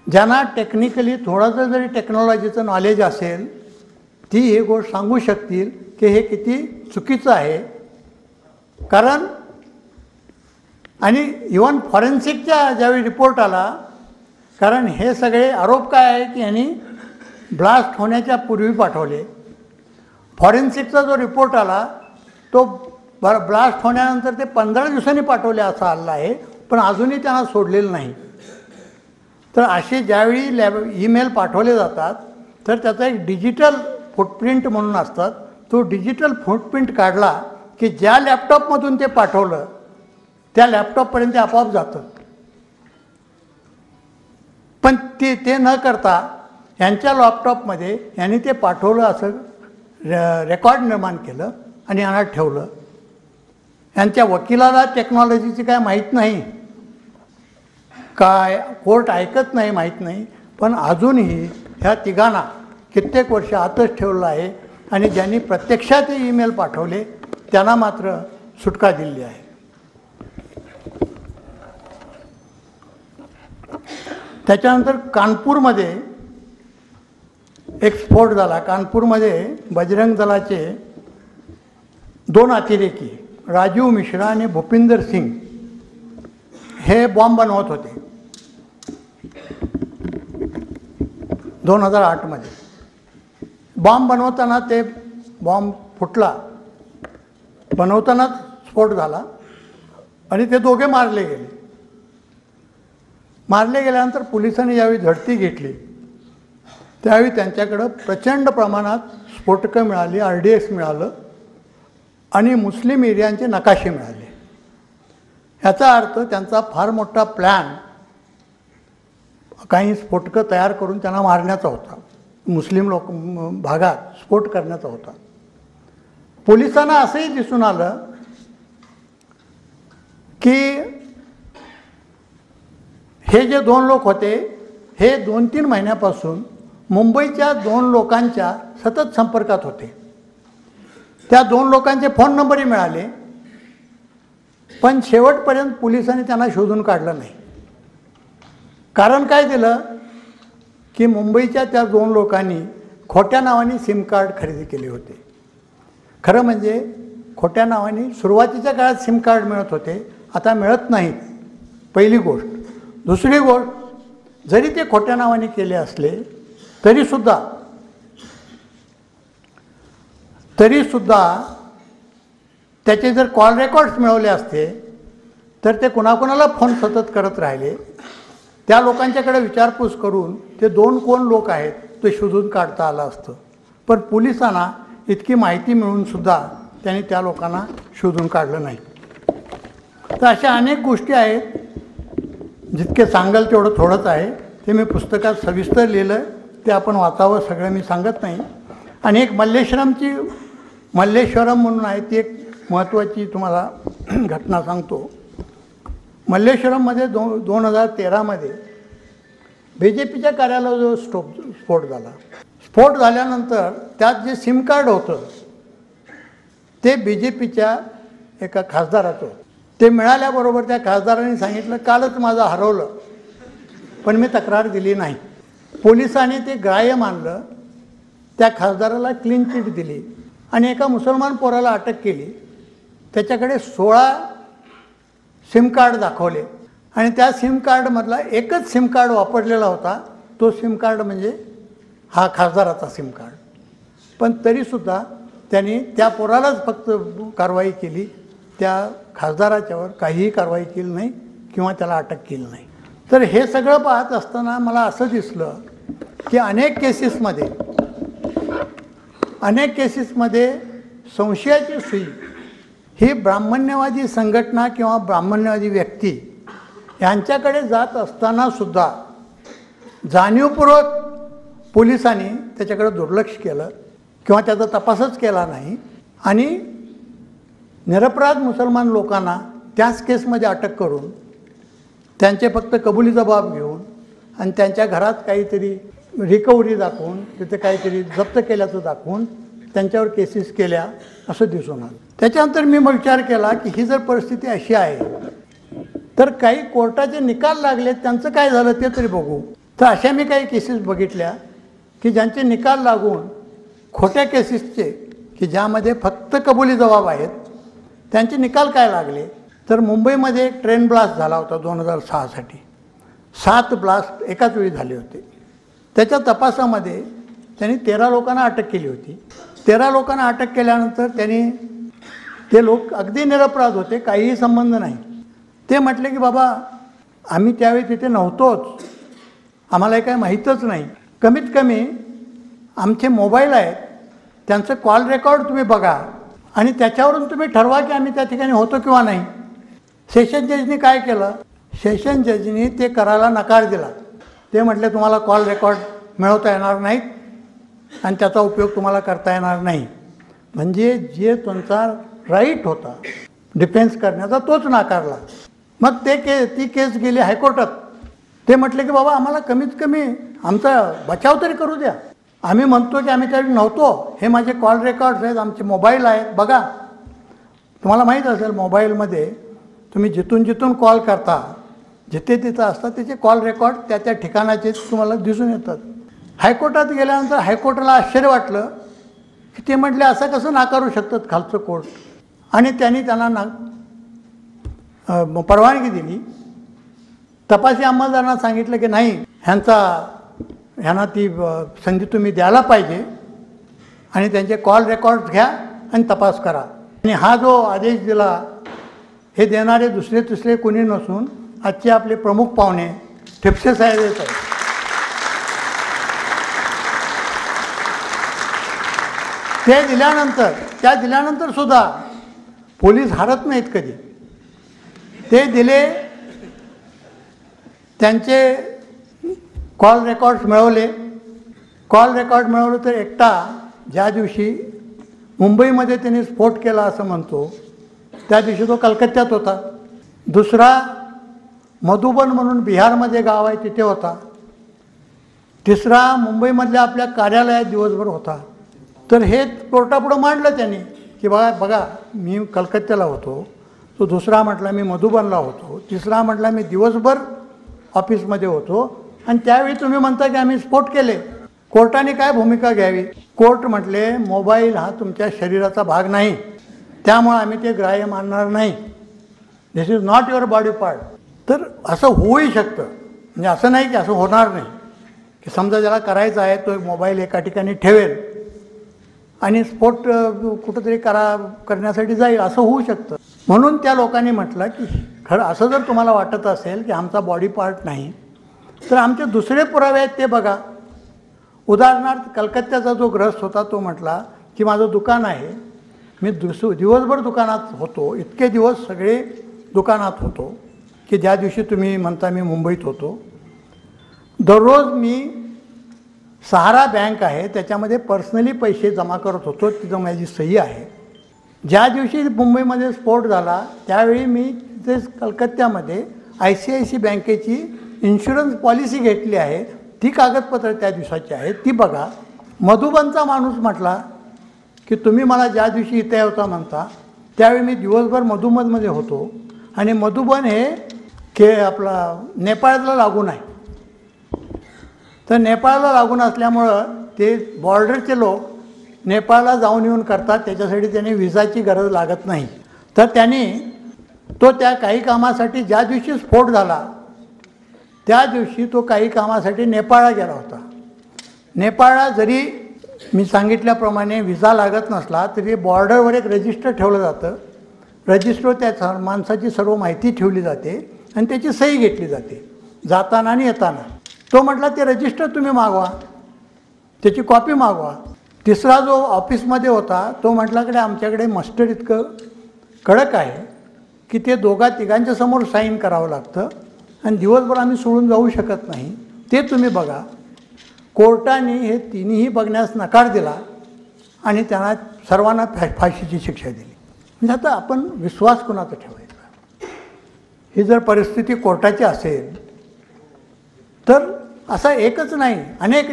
ज्यांना टेक्निकली थोडंसं जरी टेक्नॉलॉजीचं नॉलेज असेल ती ही गोष्ट सांगू शकतील की हे किती चुकीचं आहे. कारण आणि इव्हन फॉरेन्सिकच्या ज्यावेळी रिपोर्ट आला, कारण हे सगळे आरोप काय आहे की यांनी ब्लास्ट होण्याच्या पूर्वी पाठवले. फॉरेन्सिकचा जो रिपोर्ट आला तो ब्लास्ट होण्यानंतर ते 15 दिवसांनी पाठवले असा आला आहे, पण अजूनही त्यांना सोडलेलं नाही. तर असे ज्यावेळी ईमेल पाठवले जातात तर त्याचा एक डिजिटल फुटप्रिंट म्हणून असतात. तो डिजिटल फुटप्रिंट काढला की ज्या लॅपटॉपमधून ते पाठवलं त्या लॅपटॉपपर्यंत आपोआप जातं. पण ते न करता यांच्या लॅपटॉपमध्ये यांनी ते पाठवलं असं रेकॉर्ड निर्माण केलं आणि यांना ठेवलं. यांच्या वकिलाला टेक्नॉलॉजीची काय माहीत नाही, काय कोर्ट ऐकत नाही, माहीत नाही, पण अजूनही ह्या तिघांना कित्येक वर्ष आतच ठेवलं आहे आणि ज्यांनी प्रत्यक्षात हे ईमेल पाठवले त्यांना मात्र सुटका दिली आहे. त्याच्यानंतर कानपूरमध्ये एक स्फोट झाला. कानपूरमध्ये बजरंग दलाचे 2 अतिरेकी राजीव मिश्रा आणि भूपिंदर सिंग हे बॉम्ब बनवत होते 2008 मध्ये. बॉम्ब बनवताना ते बॉम्ब फुटला, बनवतानाच स्फोट झाला आणि ते दोघे मारले गेले. मारले गेल्यानंतर पोलिसांनी ज्यावेळी झडती घेतली त्यावेळी त्यांच्याकडं प्रचंड प्रमाणात स्फोटकं मिळाली, RDX मिळालं आणि मुस्लिम एरियांचे नकाशे मिळाले. ह्याचा अर्थ त्यांचा फार मोठा प्लॅन काही स्फोटकं तयार करून त्यांना मारण्याचा होता, मुस्लिम भागात स्फोट करण्याचा होता. पोलिसांना असंही दिसून आलं की हे जे 2 लोक होते हे 2-3 महिन्यापासून मुंबईच्या 2 लोकांच्या सतत संपर्कात होते. त्या 2 लोकांचे फोन नंबरही मिळाले, पण शेवटपर्यंत पोलिसांनी त्यांना शोधून काढलं नाही. कारण काय दिलं की मुंबईच्या त्या 2 लोकांनी खोट्या नावाने सिम कार्ड खरेदी केले होते. खरं म्हणजे खोट्या नावाने सुरुवातीच्या काळात सिम कार्ड मिळत होते, आता मिळत नाहीत, पहिली गोष्ट. दुसरी गोष्ट, जरी ते खोट्या नावाने केले असले तरीसुद्धा त्याचे जर कॉल रेकॉर्ड्स मिळवले असते तर ते कुणाकुणाला फोन सतत करत राहिले. त्या लोकांच्याकडे विचारपूस करून ते 2 कोण लोक आहेत ते शोधून काढता आलं असतं. पण पोलिसांना इतकी माहिती मिळूनसुद्धा त्यांनी त्या लोकांना शोधून काढलं नाही. तर अशा अनेक गोष्टी आहेत, जितके सांगाल तेवढं थोडंच आहे. ते मी पुस्तकात सविस्तर लिहिलं आहे, ते आपण वाचावं सगळं मी सांगत नाही. आणि एक मल्लेश्वरम म्हणून आहे, ती एक महत्त्वाची तुम्हाला घटना सांगतो. मल्लेश्वरममध्ये 2013मध्ये BJPच्या कार्यालयावर जो स्फोट झाला. स्फोट झाल्यानंतर त्यात जे सिम कार्ड होतं ते BJPच्या एका खासदाराचं. ते मिळाल्याबरोबर त्या खासदारांनी सांगितलं कालच माझं हरवलं, पण मी तक्रार दिली नाही. पोलिसांनी ते ग्राह्य मानलं, त्या खासदाराला क्लीन चिट दिली आणि एका मुसलमान पोराला अटक केली. त्याच्याकडे 16 सिम कार्ड दाखवले आणि त्या सिम कार्डमधला एकच सिम कार्ड वापरलेला होता. तो सिम कार्ड म्हणजे हा खासदाराचा सिम कार्ड. पण तरीसुद्धा त्यांनी त्या पोरालाच फक्त कारवाई केली, त्या खासदाराच्यावर काहीही कारवाई केली नाही किंवा त्याला अटक केली नाही. तर हे सगळं पाहत असताना मला असं दिसलं की अनेक केसेसमध्ये संशयाची सुई ही ब्राह्मण्यवादी संघटना किंवा ब्राह्मण्यवादी व्यक्ती यांच्याकडे जात असतानासुद्धा जाणीवपूर्वक पोलिसांनी त्याच्याकडे दुर्लक्ष केलं किंवा त्याचा तपासच केला नाही आणि निरपराध मुसलमान लोकांना त्याच केसमध्ये अटक करून त्यांचे फक्त कबुली जबाब घेऊन आणि त्यांच्या घरात काहीतरी रिकव्हरी दाखवून, तिथे काहीतरी जप्त केल्याचं दाखवून त्यांच्यावर केसेस केल्या असं दिसून आलं. त्याच्यानंतर मी मग विचार केला की ही जर परिस्थिती अशी आहे तर काही कोर्टाचे निकाल लागले, त्यांचं काय झालं ते तरी बघू. तर अशा मी काही केसेस बघितल्या की ज्यांचे निकाल लागून खोट्या केसेसचे की ज्यामध्ये फक्त कबुली जबाब आहेत त्यांचे निकाल काय लागले. तर मुंबईमध्ये एक ट्रेन ब्लास्ट झाला होता 2006साठी. 7 ब्लास्ट एकाच वेळी झाले होते. त्याच्या तपासामध्ये त्यांनी 13 लोकांना अटक केली होती. 13 लोकांना अटक केल्यानंतर ते लोक अगदी निरपराध होते, काहीही संबंध नाही. ते म्हटले की बाबा आम्ही त्यावेळी तिथे नव्हतोच, आम्हाला काही माहीतच नाही. कमीत कमी आमचे मोबाईल आहेत, त्यांचं कॉल रेकॉर्ड तुम्ही बघा आणि त्याच्यावरून तुम्ही ठरवा की आम्ही त्या ठिकाणी होतो किंवा नाही. सेशन जजनी काय केलं, सेशन जजनी ते करायला नकार दिला. ते म्हटले तुम्हाला कॉल रेकॉर्ड मिळवता येणार नाहीत आणि त्याचा उपयोग तुम्हाला करता येणार नाही. म्हणजे जे तुमचा राईट होता डिफेन्स करण्याचा तोच नाकारला. मग ती केस गेली हायकोर्टात. ते म्हटले की बाबा आम्हाला कमीत कमी आमचा बचाव तरी करू द्या, आम्ही म्हणतो की आम्ही त्यावेळी नव्हतो, हे माझे कॉल रेकॉर्ड्स आहेत, आमचे मोबाईल आहेत बघा. तुम्हाला माहीत असेल मोबाईलमध्ये तुम्ही जिथून कॉल करता, जिथे तिथं असतात त्याचे कॉल रेकॉर्ड त्या ठिकाणाचे तुम्हाला दिसून येतात. हायकोर्टात गेल्यानंतर हायकोर्टाला आश्चर्य वाटलं की ते म्हटले असं कसं नाकारू शकतात खालचं कोर्ट. आणि त्यांनी त्यांना परवानगी दिली. तपासी अंमलदारांना सांगितलं की नाही ह्यांना ती संधी तुम्ही द्यायला पाहिजे आणि त्यांचे कॉल रेकॉर्ड्स घ्या आणि तपास करा. आणि हा जो आदेश दिला हे देणारे दुसरे तिसरे कोणी नसून आजचे आपले प्रमुख पाहुणे ठिपसे साहेब येत आहेत. त्या दिल्यानंतर सुद्धा पोलीस हारत नाहीत कधी. ते दिले, त्यांचे कॉल रेकॉर्ड्स मिळवले. कॉल रेकॉर्ड मिळवलं तर एकटा ज्या दिवशी मुंबईमध्ये त्यांनी स्फोट केला असं म्हणतो त्या दिवशी तो कलकत्त्यात होता. दुसरा मधुबन म्हणून बिहारमध्ये गाव आहे तिथे होता. तिसरा मुंबईमधल्या आपल्या कार्यालयात दिवसभर होता. तर हे कोर्टापुढं मांडलं त्यांनी की बघा मी कलकत्त्याला होतो. तो दुसरा म्हटला मी मधुबनला होतो. तिसरा म्हटला मी दिवसभर ऑफिसमध्ये होतो आणि त्यावेळी तुम्ही म्हणता की आम्ही स्फोट केले. कोर्टाने काय भूमिका घ्यावी. कोर्ट म्हटले मोबाईल हा तुमच्या शरीराचा भाग नाही, त्यामुळे आम्ही ते ग्राह्य मानणार नाही. This is not your body part. तर असं होऊही शकतं, म्हणजे असं नाही की असं होणार नाही की समजा ज्याला करायचं आहे तो मोबाईल एका ठिकाणी ठेवेल आणि स्फोट कुठंतरी करण्यासाठी जाईल, असं होऊ शकतं. म्हणून त्या लोकांनी म्हटलं की खरं असं जर तुम्हाला वाटत असेल की आमचा बॉडी पार्ट नाही तर आमचे दुसरे पुरावे आहेत ते बघा. उदाहरणार्थ कलकत्त्याचा जो ग्रस्त होता तो म्हटला की माझं दुकान आहे, मी दिवसभर दुकानात होतो, इतके दिवस सगळे दुकानात होतो की ज्या दिवशी तुम्ही म्हणता मी मुंबईत होतो. दररोज मी सहारा बँक आहे त्याच्यामध्ये पर्सनली पैसे जमा करत होतो, तिथं माझी सही आहे. ज्या दिवशी मुंबईमध्ये स्फोट झाला त्यावेळी मी तिथे कलकत्त्यामध्ये ICICI बँकेची इन्शुरन्स पॉलिसी घेतली आहे, ती कागदपत्र त्या दिवसाची आहे, ती बघा. मधुबनचा माणूस म्हटला की तुम्ही मला ज्या दिवशी इथे होता म्हणता त्यावेळी मी दिवसभर मधुबनमध्ये होतो आणि मधुबन हे आपला नेपाळला लागून आहे. तर नेपाळला लागून असल्यामुळं ते बॉर्डरचे लोक नेपाळला जाऊन येऊन करतात, त्याच्यासाठी त्याने विजाची गरज लागत नाही. तर त्यांनी त्या काही कामासाठी ज्या दिवशी स्फोट झाला त्या दिवशी तो काही कामासाठी नेपाळला गेला होता. नेपाळला जरी मी सांगितल्याप्रमाणे विजा लागत नसला तरी बॉर्डरवर एक रजिस्टर ठेवलं जातं. रजिस्टर त्या माणसाची सर्व माहिती ठेवली जाते आणि त्याची सही घेतली जाते जाताना आणि येताना. तो म्हटला ते रजिस्टर तुम्ही मागवा, त्याची कॉपी मागवा. तिसरा जो ऑफिसमध्ये होता तो म्हटला आमच्याकडे मस्टर इतकं कडक आहे की ते दोघा तिघांच्या समोर साईन करावं लागतं आणि दिवसभर आम्ही सोडून जाऊ शकत नाही, ते तुम्ही बघा. कोर्टाने हे तिन्ही बघण्यास नकार दिला आणि त्यांना सर्वांना फाशीची शिक्षा दिली. म्हणजे आता आपण विश्वास कुणाचा ठेवायचा? ही जर परिस्थिती कोर्टाची असेल तर असा एकच नाही, अनेक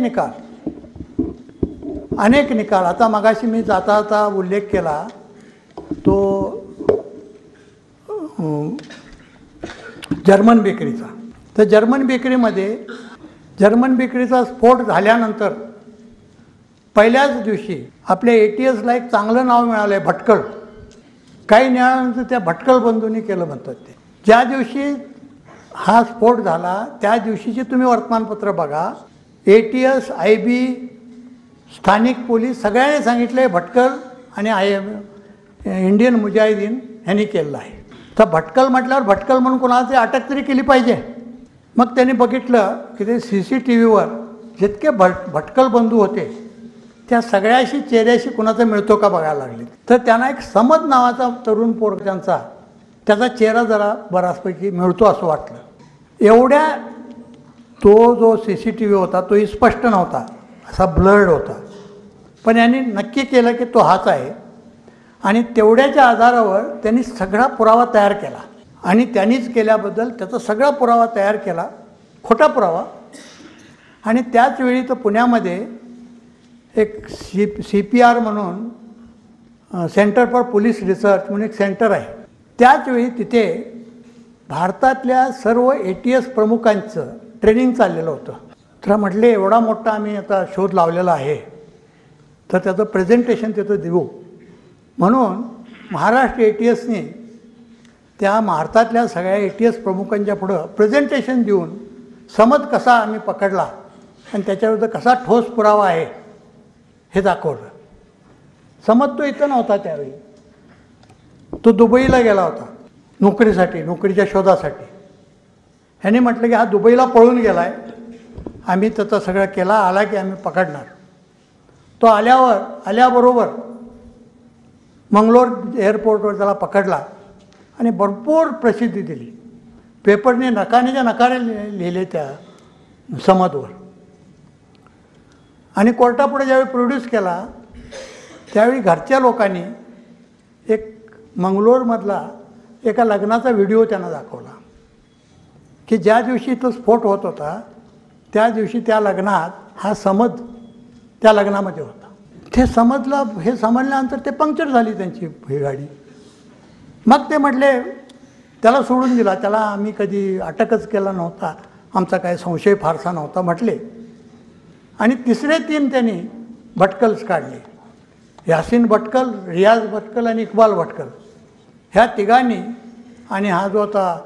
निकाल. आता मगाशी मी जाता उल्लेख केला तो जर्मन बेकरीचा. तर जर्मन बेकरीचा स्फोट झाल्यानंतर पहिल्याच दिवशी आपल्या ATSला एक चांगलं नाव मिळालं आहे, भटकळ. काही न्यायानंतर त्या भटकळ बंधूंनी केलं म्हणतात ते. ज्या दिवशी हा स्फोट झाला त्या दिवशीची तुम्ही वर्तमानपत्र बघा. ATS, IB, स्थानिक पोलीस सगळ्यांनी सांगितलं आहे भटकळ आणि इंडियन मुजाहिदीन ह्यांनी केलेलं आहे. तर भटकळ म्हटल्यावर भटकळ म्हणून कोणाला तरी अटक तरी केली पाहिजे. मग त्यांनी बघितलं की ते CCTVवर जितके भटकळ बंधू होते त्या सगळ्याशी चेहऱ्याशी कुणाचा मिळतो का बघायला लागले. तर त्यांना एक समद नावाचा तरुण पोर त्याचा चेहरा जरा बराचपैकी मिळतो असं वाटलं. एवढ्या तो जो CCTV होता तोही स्पष्ट नव्हता, असा ब्लर्ड होता. पण यांनी नक्की केलं की तो हाच आहे आणि तेवढ्याच्या आधारावर त्यांनी सगळा पुरावा तयार केला आणि त्यांनीच केल्याबद्दल त्याचा सगळा पुरावा तयार केला, खोटा पुरावा. आणि त्याच वेळी तो पुण्यामध्ये एक CPR म्हणून सेंटर फॉर पोलीस रिसर्च म्हणून एक सेंटर आहे. त्याच वेळी तिथे भारतातल्या सर्व ATS प्रमुखांचं ट्रेनिंग चाललेलं होतं. तर म्हटले एवढा मोठा आम्ही आता शोध लावलेला आहे तर त्याचं प्रेझेंटेशन तिथं देऊ म्हणून महाराष्ट्र ATSने त्या भारतातल्या सगळ्या ATS प्रमुखांच्या पुढं प्रेझेंटेशन देऊन समद कसा आम्ही पकडला आणि त्याच्याविरुद्ध कसा ठोस पुरावा आहे हे दाखवलं. समद तो इथं नव्हता त्यावेळी, तो दुबईला गेला होता नोकरीच्या शोधासाठी. ह्यांनी म्हटलं की हा दुबईला पळून गेला आहे, आम्ही त्याचं सगळं केला, आला की आम्ही पकडणार. तो आल्याबरोबर मंगलोर एअरपोर्टवर त्याला पकडला आणि भरपूर प्रसिद्धी दिली. पेपरने नकाराच्या नकारे लिहिले त्या समदवर. आणि कोर्टापुढे ज्यावेळी प्रोड्यूस केला त्यावेळी घरच्या लोकांनी एक मंगलोरमधला एका लग्नाचा व्हिडिओ त्यांना दाखवला की ज्या दिवशी तो स्फोट होत होता त्या दिवशी त्या लग्नात हा समद त्या लग्नामध्ये होता. ते समजल्यानंतर ते पंक्चर झाली त्यांची ही गाडी. मग ते म्हटले त्याला सोडून दिला, त्याला आम्ही कधी अटकच केला नव्हता, आमचा काय संशय फारसा नव्हता म्हटले. आणि तिसरे 3 त्यांनी भटकल्स काढले, यासिन भटकल, रियाज भटकल आणि इक्बाल भटकल. ह्या तिघांनी आणि हा जो आता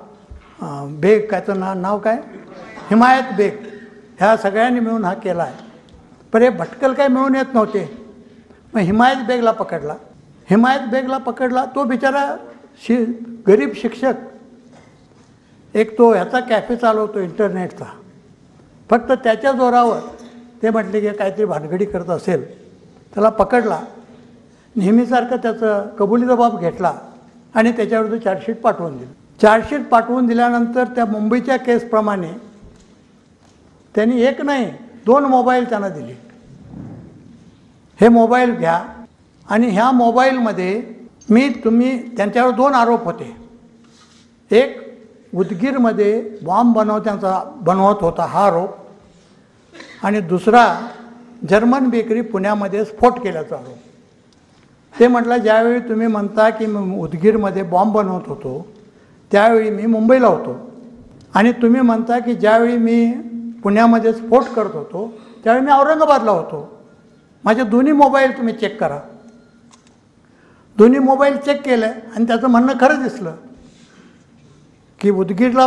बेग त्याचं नाव काय हिमायत बेग, ह्या सगळ्यांनी मिळून हा केला आहे. पण हे भटकल काय मिळून येत नव्हते. मग हिमायत बेगला पकडला. तो बिचारा गरीब शिक्षक, एक तो ह्याचा कॅफे चालवतो इंटरनेटचा. फक्त त्याच्या जोरावर ते म्हटले की काहीतरी भानगडी करत असेल, त्याला पकडला. नेहमीसारखं त्याचं कबुलीचा बाब घेतला आणि त्याच्याविरुद्ध चार्जशीट पाठवून दिली. चार्जशीट पाठवून दिल्यानंतर त्या मुंबईच्या केसप्रमाणे त्यांनी एक नाही 2 मोबाईल त्यांना दिले. हे मोबाईल घ्या आणि ह्या मोबाईलमध्ये तुम्ही त्यांच्यावर 2 आरोप होते. एक उदगीरमध्ये बॉम्ब बनवत होता हा आरोप, आणि दुसरा जर्मन बेकरी पुण्यामध्ये स्फोट केल्याचा आरोप. ते म्हटलं ज्यावेळी तुम्ही म्हणता की उदगीरमध्ये बॉम्ब बनवत होतो त्यावेळी मी मुंबईला होतो, आणि तुम्ही म्हणता की ज्यावेळी मी पुण्यामध्ये स्फोट करत होतो त्यावेळी मी औरंगाबादला होतो. माझे दोन्ही मोबाईल तुम्ही चेक करा. दोन्ही मोबाईल चेक केले आणि त्याचं म्हणणं खरं दिसलं की उदगीरला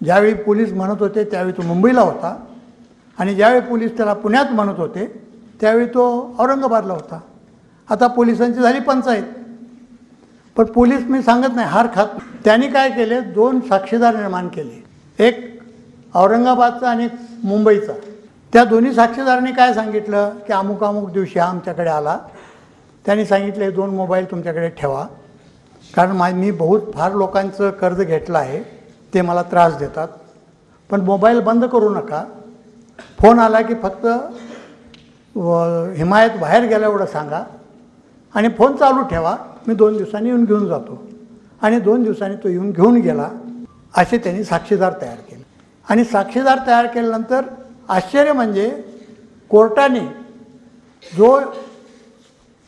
ज्यावेळी पोलीस म्हणत होते त्यावेळी तो मुंबईला होता, आणि ज्यावेळी पोलीस त्याला पुण्यात म्हणत होते त्यावेळी तो औरंगाबादला होता. आता पोलिसांची झाली पंचायत, पण पोलीस मी सांगत नाही हार खात. त्यांनी काय केले, 2 साक्षीदार निर्माण केले, एक औरंगाबादचा आणि एक मुंबईचा. त्या दोन्ही साक्षीदारांनी काय सांगितलं की अमुक अमुक दिवशी हा आमच्याकडे आला, त्यांनी सांगितले 2 मोबाईल तुमच्याकडे ठेवा, कारण मी फार लोकांचं कर्ज घेतलं आहे, ते मला त्रास देतात, पण मोबाईल बंद करू नका. फोन आला की फक्त हिमायत बाहेर गेला एवढं सांगा, आणि फोन चालू ठेवा, मी 2 दिवसांनी येऊन घेऊन जातो. आणि 2 दिवसांनी तो येऊन घेऊन गेला. असे त्यांनी साक्षीदार तयार केले. आणि साक्षीदार तयार केल्यानंतर आश्चर्य म्हणजे कोर्टाने जो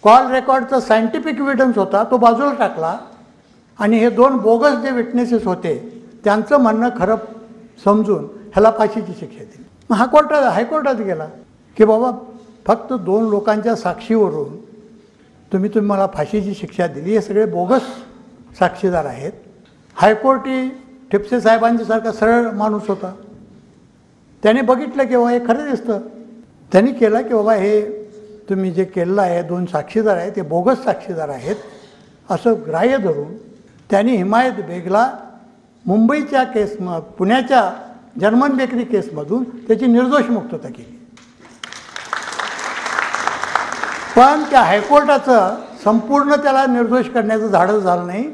कॉल रेकॉर्डचा सायंटिफिक एव्हिडन्स होता तो बाजूला टाकला, आणि हे 2 बोगस जे विटनेसेस होते त्यांचं म्हणणं खरं समजून ह्याला फाशीची शिक्षा दिली. मग हायकोर्टात गेला की बाबा फक्त 2 लोकांच्या साक्षीवरून तुम्ही मला फाशीची शिक्षा दिली, हे सगळे बोगस साक्षीदार आहेत. हायकोर्टी ठिपसे साहेबांच्यासारखा सरळ माणूस होता, त्याने बघितलं की बाबा हे खरं दिसतं. त्यांनी केलं की बाबा हे तुम्ही जे केलेलं आहे 2 साक्षीदार आहेत ते बोगस साक्षीदार आहेत असं ग्राह्य धरून त्यांनी हिमायत बेगला मुंबईच्या पुण्याच्या जर्मन बेकरी केसमधून त्याची निर्दोष मुक्तता केली. पण त्या हायकोर्टाचं संपूर्ण त्याला निर्दोष करण्याचं धाडस झालं नाही.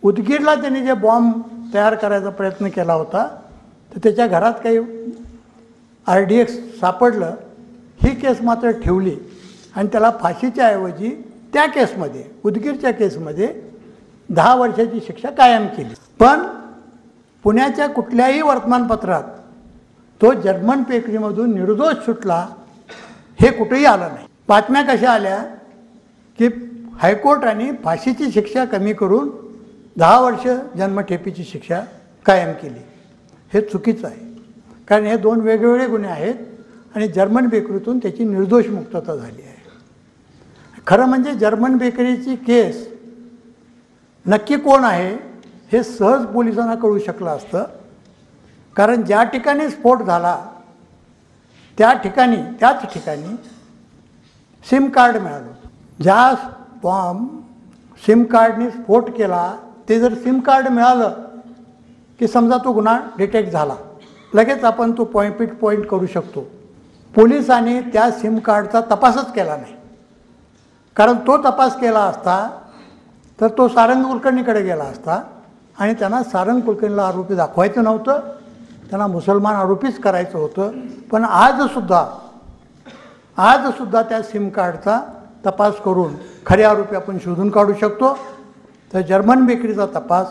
उदगीरला त्यांनी जे बॉम्ब तयार करायचा प्रयत्न केला होता तर त्याच्या घरात काही RDX सापडलं, ही केस मात्र ठेवली, आणि त्याला फाशीच्या ऐवजी त्या केसमध्ये उदगीरच्या केसमध्ये 10 वर्षाची शिक्षा कायम केली. पण पुण्याच्या कुठल्याही वर्तमानपत्रात तो जर्मन बेकरीमधून निर्दोष सुटला हे कुठेही आलं नाही. बातम्या कशा आल्या की हायकोर्टाने फाशीची शिक्षा कमी करून 10 वर्ष जन्मठेपेची शिक्षा कायम केली. हे चुकीचं आहे, कारण हे 2 वेगवेगळे गुन्हे आहेत, आणि जर्मन बेकरीतून त्याची निर्दोष मुक्तता झाली आहे. खरं म्हणजे जर्मन बेकरीची केस नक्की कोण आहे हे सहज पोलिसांना कळू शकलं असतं, कारण ज्या ठिकाणी स्फोट झाला त्याच ठिकाणी सिम कार्ड मिळालं. ज्या सिम कार्डने स्फोट केला ते जर सिम कार्ड मिळालं की समजा तो गुन्हा डिटेक्ट झाला, लगेच आपण तो पॉईंट करू शकतो. पोलिसांनी त्या सिम कार्डचा तपासच केला नाही, कारण तो तपास केला असता तर तो सारंग कुलकर्णीकडे गेला असता, आणि त्यांना सारंग कुलकर्णीला आरोपी दाखवायचं नव्हतं, त्यांना मुसलमान आरोपीच करायचं होतं. पण आजसुद्धा त्या सिम कार्डचा तपास करून खरे आरोपी आपण शोधून काढू शकतो. तर जर्मन बेकरीचा तपास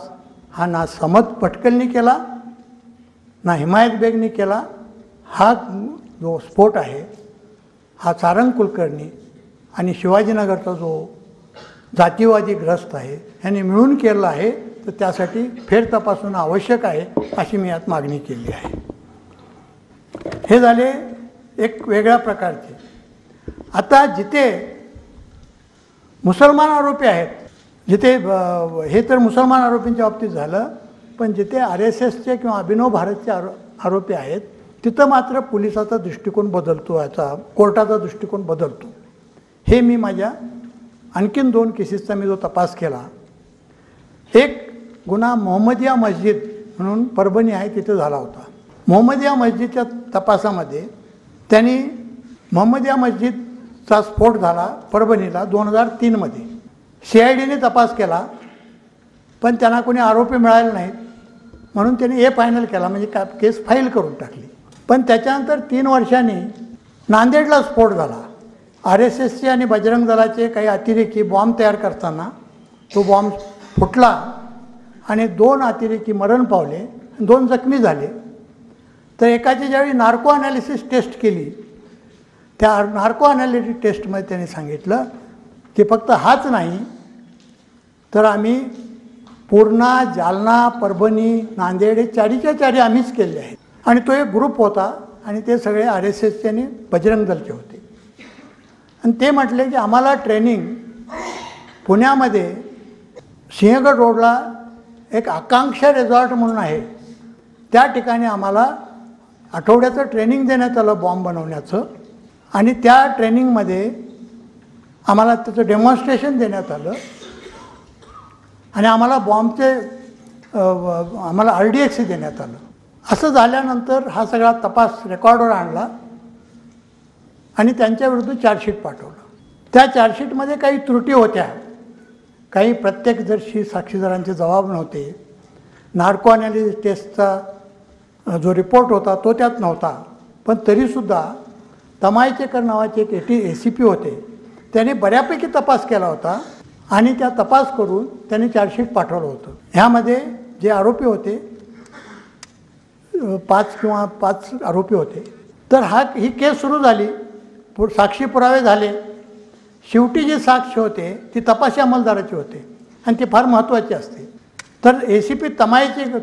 हा ना समद पटकलनी केला ना हिमायत बेगनी केला. हा जो स्फोट आहे हा सारंग कुलकर्णी आणि शिवाजीनगरचा जो जातीवादी ग्रस्त आहे यांनी मिळून केला आहे, तर त्यासाठी फेरतपासणं आवश्यक आहे अशी मी यात मागणी केली आहे. हे झाले एक वेगळ्या प्रकारचे. आता जिथे मुसलमान आरोपी आहेत, जिथे हे तर मुसलमान आरोपींच्या बाबतीत झालं, पण जिथे RSSचे किंवा अभिनव भारतचे आरोपी आहेत तिथं मात्र पोलिसाचा दृष्टिकोन बदलतो, याचा कोर्टाचा दृष्टिकोन बदलतो. हे मी माझ्या आणखीन 2 केसेसचा मी जो तपास केला, एक गुन्हा मोहम्मदिया मस्जिद म्हणून परभणी आहे तिथे झाला होता. मोहम्मदिया मस्जिदच्या तपासामध्ये त्यांनी मोहम्मदिया मस्जिदचा स्फोट झाला परभणीला 2003 मध्ये. CIDने तपास केला, पण त्यांना कोणी आरोपी मिळाले नाहीत, म्हणून त्यांनी फायनल केला, म्हणजे केस फाईल करून टाकली. पण त्याच्यानंतर 3 वर्षांनी नांदेडला स्फोट झाला. RSSचे आणि बजरंग दलाचे काही अतिरेकी बॉम्ब तयार करताना तो बॉम्ब फुटला आणि 2 अतिरेकी मरण पावले, 2 जखमी झाले. तर एकाची ज्यावेळी नार्को ॲनालिसिस टेस्ट केली, त्या नार्को ॲनालिसिस टेस्टमध्ये त्यांनी सांगितलं की फक्त हाच नाही तर आम्ही पूर्णा, जालना, परभणी, नांदेड हे चारीच्या चारी आम्हीच केले आहेत. आणि तो एक ग्रुप होता आणि ते सगळे RSSचे आणि बजरंग दलचे होते. आणि ते म्हटले की आम्हाला ट्रेनिंग पुण्यामध्ये सिंहगड रोडला एक आकांक्षा रिसॉर्ट म्हणून आहे, त्या ठिकाणी आम्हाला आठवड्याचं ट्रेनिंग देण्यात आलं बॉम्ब बनवण्याचं. आणि त्या ट्रेनिंगमध्ये आम्हाला त्याचं डेमॉन्स्ट्रेशन देण्यात आलं आणि आम्हाला बॉम्बचे आम्हाला RDX देण्यात आलं. असं झाल्यानंतर हा सगळा तपास रेकॉर्डवर आणला आणि त्यांच्याविरुद्ध चार्जशीट पाठवलं. त्या चार्जशीटमध्ये काही त्रुटी होत्या, काही प्रत्यक्षदर्शी साक्षीदारांचे जबाब नव्हते, नार्को ॲनालिसिस टेस्टचा जो रिपोर्ट होता तो त्यात नव्हता. पण तरीसुद्धा तमायचेकर नावाचे एक ACP होते, त्याने बऱ्यापैकी तपास केला होता आणि त्या तपास करून त्यांनी चार्जशीट पाठवलं होतं. ह्यामध्ये जे आरोपी होते 5 आरोपी होते. तर ही केस सुरू झाली, साक्षी पुरावे झाले. शेवटी जी साक्ष होते ती तपासी अंमलदाराची होते आणि ती फार महत्त्वाची असते. तर ACP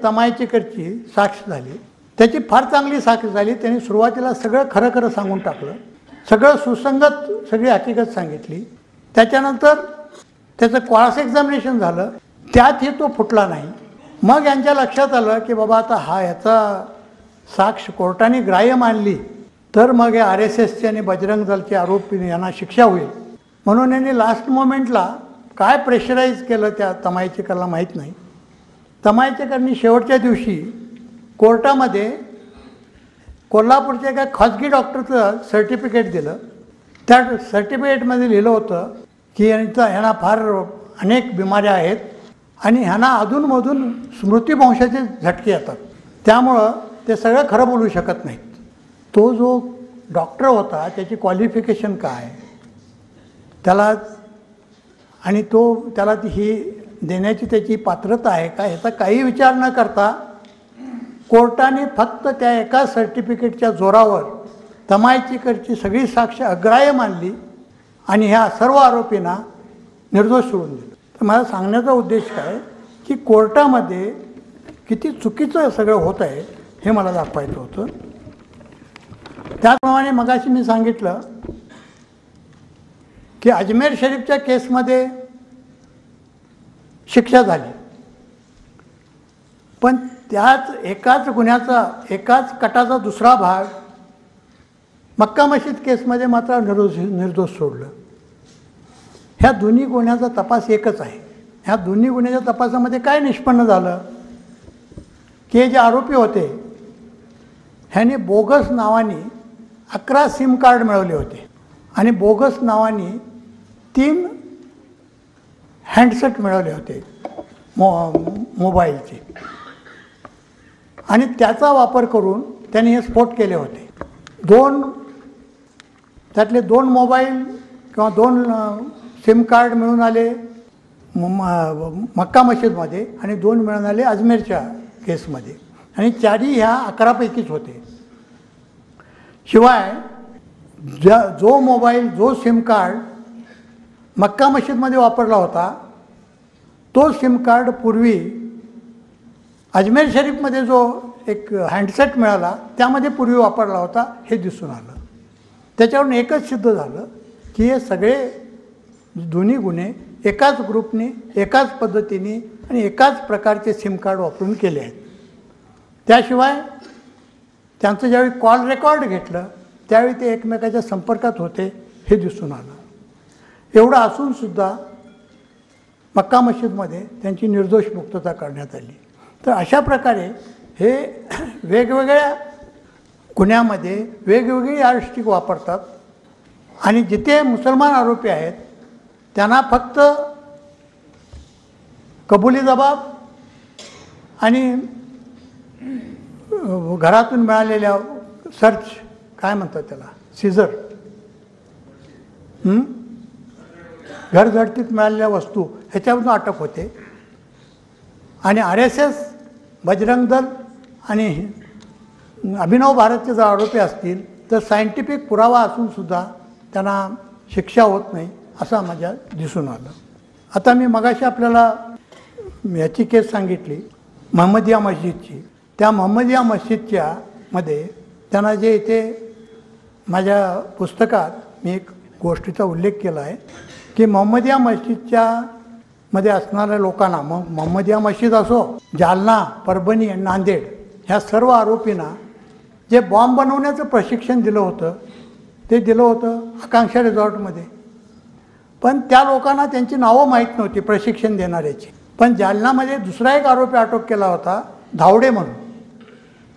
तमायचेकरची साक्ष झाली, त्याची फार चांगली साक्ष झाली. त्यांनी सुरुवातीला सगळं खरं खरं सांगून टाकलं, सगळं सुसंगत सगळी हकीकत सांगितली. त्याच्यानंतर त्याचं क्रॉस एक्झामिनेशन झालं, त्यातही तो फुटला नाही. मग यांच्या लक्षात आलं की बाबा आता ह्याचा साक्ष कोर्टाने ग्राह्य मानली तर मग हे RSSचे आणि बजरंग दलचे आरोपी यांना शिक्षा होईल. म्हणून यांनी लास्ट मोमेंटला काय प्रेशराईज केलं त्या तमायचेकरला माहीत नाही. तमायचेकरनी शेवटच्या दिवशी कोर्टामध्ये कोल्हापूरच्या एका खाजगी डॉक्टरचं सर्टिफिकेट दिलं. त्या सर्टिफिकेटमध्ये लिहिलं होतं की ह्यांना फार अनेक बिमाऱ्या आहेत आणि ह्यांना अधूनमधून स्मृतिभ्रंशाचे झटके येतात, त्यामुळं ते सगळं खरं बोलू शकत नाहीत. तो जो डॉक्टर होता त्याची क्वालिफिकेशन काय, त्याला ही देण्याची त्याची पात्रता आहे का, ह्याचा काही विचार न करता कोर्टाने फक्त त्या एका सर्टिफिकेटच्या जोरावर तमायचेकरची सगळी साक्ष अग्राह्य मानली आणि ह्या सर्व आरोपींना निर्दोष सोडून दिलं. तर मला सांगण्याचा उद्देश काय की कोर्टामध्ये किती चुकीचं सगळं होत आहे हे मला दाखवायचं होतं. त्याचप्रमाणे मगाशी मी सांगितलं की अजमेर शरीफच्या केसमध्ये शिक्षा झाली, पण त्याच एकाच गुन्ह्याचा एकाच कटाचा दुसरा भाग मक्का मशीद केसमध्ये मात्र निर्दोष सोडलं. ह्या दोन्ही गुन्ह्याचा तपास एकच आहे. ह्या दोन्ही गुन्ह्याच्या तपासामध्ये काय निष्पन्न झालं की हे जे आरोपी होते ह्याने बोगस नावाने 11 सिम कार्ड मिळवले होते आणि बोगस नावाने 3 हँडसेट मिळवले होते मोबाईलचे आणि त्याचा वापर करून त्यांनी हे स्फोट केले होते. त्यातले 2 मोबाईल किंवा 2 सिम कार्ड मिळून आले मक्का मशीदमध्ये आणि 2 मिळून आले अजमेरच्या केसमध्ये आणि 4ही ह्या 11 पैकीच होते. शिवाय जो मोबाईल जो सिम कार्ड मक्का मशीदमध्ये वापरला होता तो सिम कार्ड पूर्वी अजमेर शरीफमध्ये जो एक हँडसेट मिळाला त्यामध्ये पूर्वी वापरला होता हे दिसून आलं. त्याच्यावरून एकच सिद्ध झालं की हे सगळे दोन्ही गुन्हे एकाच ग्रुपने एकाच पद्धतीने आणि एकाच प्रकारचे सिम कार्ड वापरून केले आहेत. त्याशिवाय त्यांचं ज्यावेळी कॉल रेकॉर्ड घेतलं त्यावेळी ते एकमेकाच्या संपर्कात होते हे दिसून आलं. एवढं असूनसुद्धा मक्का मशीदमध्ये त्यांची निर्दोष मुक्तता करण्यात आली. तर अशा प्रकारे हे वेगवेगळ्या गुन्ह्यामध्ये वेगवेगळी यार्डस्टिक वापरतात आणि जिथे मुसलमान आरोपी आहेत त्यांना फक्त कबुली जबाब आणि घरातून मिळालेल्या सर्च काय म्हणतात त्याला, सीझर, घरझडतीत मिळालेल्या वस्तू ह्याच्यामधून अटक होते. आणि RSS, बजरंग दल आणि अभिनव भारतचे जर आरोपी असतील तर सायंटिफिक पुरावा असूनसुद्धा त्यांना शिक्षा होत नाही असं माझ्या दिसून आलं. आता मी मगाशी आपल्याला याची केस सांगितली महम्मदिया मस्जिदची. त्या महम्मदिया मस्जिदच्या मध्ये त्यांना जे इथे माझ्या पुस्तकात मी एक गोष्टीचा उल्लेख केला आहे की महम्मदिया मस्जिदच्या मध्ये असणाऱ्या लोकांना, मग महम्मदिया मस्जिद असो, जालना, परभणी आणि नांदेड ह्या सर्व आरोपींना जे बॉम्ब बनवण्याचं प्रशिक्षण दिलं होतं ते दिलं होतं आकांक्षा रिसॉर्टमध्ये. पण त्या लोकांना त्यांची नावं माहीत नव्हती प्रशिक्षण देणाऱ्याची. पण जालनामध्ये दुसरा एक आरोपी अटक केला होता धावडे म्हणून,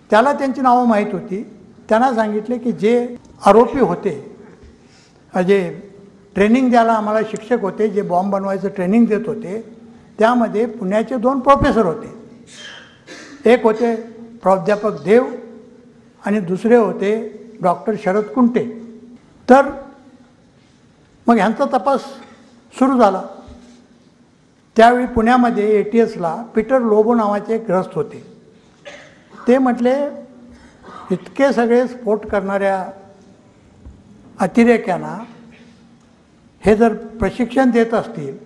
त्याला त्यांची नावं माहीत होती. त्यांना सांगितले की जे आरोपी होते, जे ट्रेनिंग द्यायला आम्हाला शिक्षक होते, जे बॉम्ब बनवायचं ट्रेनिंग देत होते, त्यामध्ये पुण्याचे 2 प्रोफेसर होते. एक होते प्राध्यापक देव आणि दुसरे होते डॉक्टर शरद कुंटे. तर मग ह्यांचा तपास सुरू झाला. त्यावेळी पुण्यामध्ये ATSला पीटर लोबो नावाचे एक ग्रस्त होते. ते म्हटले इतके सगळे स्फोट करणाऱ्या अतिरेक्यांना हे जर प्रशिक्षण देत असतील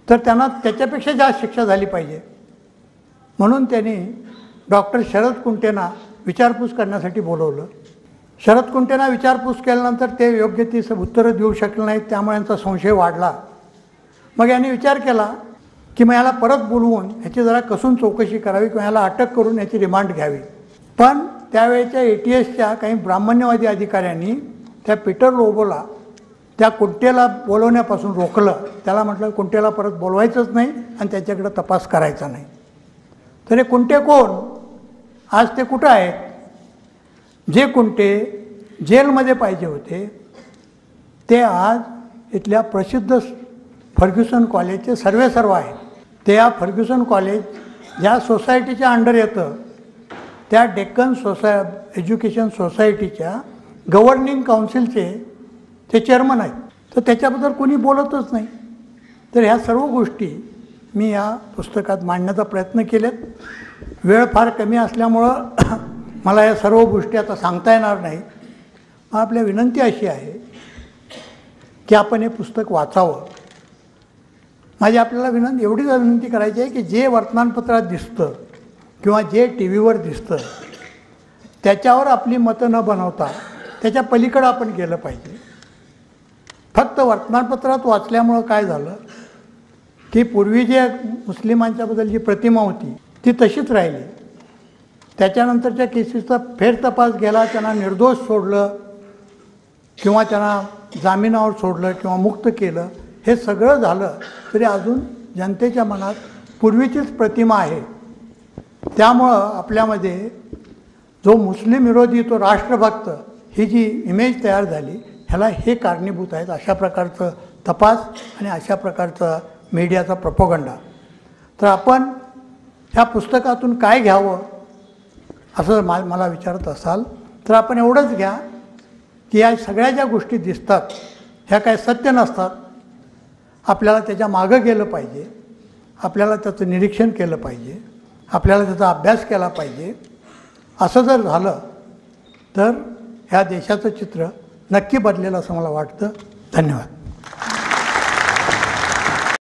तर त्यांना त्याच्यापेक्षा जास्त शिक्षा झाली पाहिजे. म्हणून त्यांनी डॉक्टर शरद कुंटेंना विचारपूस करण्यासाठी बोलवलं. शरद कुंटेंना विचारपूस केल्यानंतर ते योग्य ती उत्तरं देऊ शकले नाहीत. त्यामुळे यांचा संशय वाढला. मग यांनी विचार केला की मग याला परत बोलवून ह्याची जरा कसून चौकशी करावी किंवा याला अटक करून याची रिमांड घ्यावी. पण त्यावेळेच्या ATSच्या काही ब्राह्मण्यवादी अधिकाऱ्यांनी त्या पीटर लोबोला त्या कुंटेला बोलवण्यापासून रोखलं. त्याला म्हटलं कुंटेला परत बोलवायचंच नाही आणि त्याच्याकडं तपास करायचा नाही. तर हे कुंटे कोण, आज ते कुठं आहेत? जे कुंटे जेलमध्ये पाहिजे होते ते आज इथल्या प्रसिद्ध फर्ग्युसन कॉलेजचे सर्वेसर्वा आहेत. ते या फर्ग्युसन कॉलेज ज्या सोसायटीच्या अंडर येतं त्या डेक्कन एज्युकेशन सोसायटीच्या गव्हर्निंग काउन्सिलचे ते चेअरमन आहेत. तर त्याच्याबद्दल कोणी बोलतच नाही. तर ह्या सर्व गोष्टी मी या पुस्तकात मांडण्याचा प्रयत्न केलेत. वेळ फार कमी असल्यामुळं मला या सर्व गोष्टी आता सांगता येणार नाही. आपल्या विनंती अशी आहे की आपण हे पुस्तक वाचावं. माझी आपल्याला एवढीच विनंती करायची आहे की जे वर्तमानपत्रात दिसतं किंवा जे TV वर दिसतं त्याच्यावर आपली मतं न बनवता त्याच्या पलीकडं आपण गेलं पाहिजे. फक्त वर्तमानपत्रात वाचल्यामुळं काय झालं की पूर्वी जे मुस्लिमांच्याबद्दल जी प्रतिमा होती ती तशीच राहिली. त्याच्यानंतरच्या केसेसचा फेरतपास गेला, त्यांना निर्दोष सोडलं किंवा त्यांना जामिनावर सोडलं किंवा मुक्त केलं. हे सगळं झालं तरी अजून जनतेच्या मनात पूर्वीचीच प्रतिमा आहे. त्यामुळं आपल्यामध्ये जो मुस्लिम विरोधी, तो राष्ट्रभक्त ही जी इमेज तयार झाली ह्याला हे कारणीभूत आहेत. अशा प्रकारचं तपास आणि अशा प्रकारचा मीडियाचा प्रोपगंडा. तर आपण ह्या पुस्तकातून काय घ्यावं असं मला विचारत असाल तर आपण एवढंच घ्या की या सगळ्या ज्या गोष्टी दिसतात ह्या काय सत्य नसतात. आपल्याला त्याच्या मागं गेलं पाहिजे, आपल्याला त्याचं निरीक्षण केलं पाहिजे, आपल्याला त्याचा अभ्यास केला पाहिजे. असं जर झालं तर ह्या देशाचं चित्र नक्की बदलेलं असं मला वाटतं. धन्यवाद.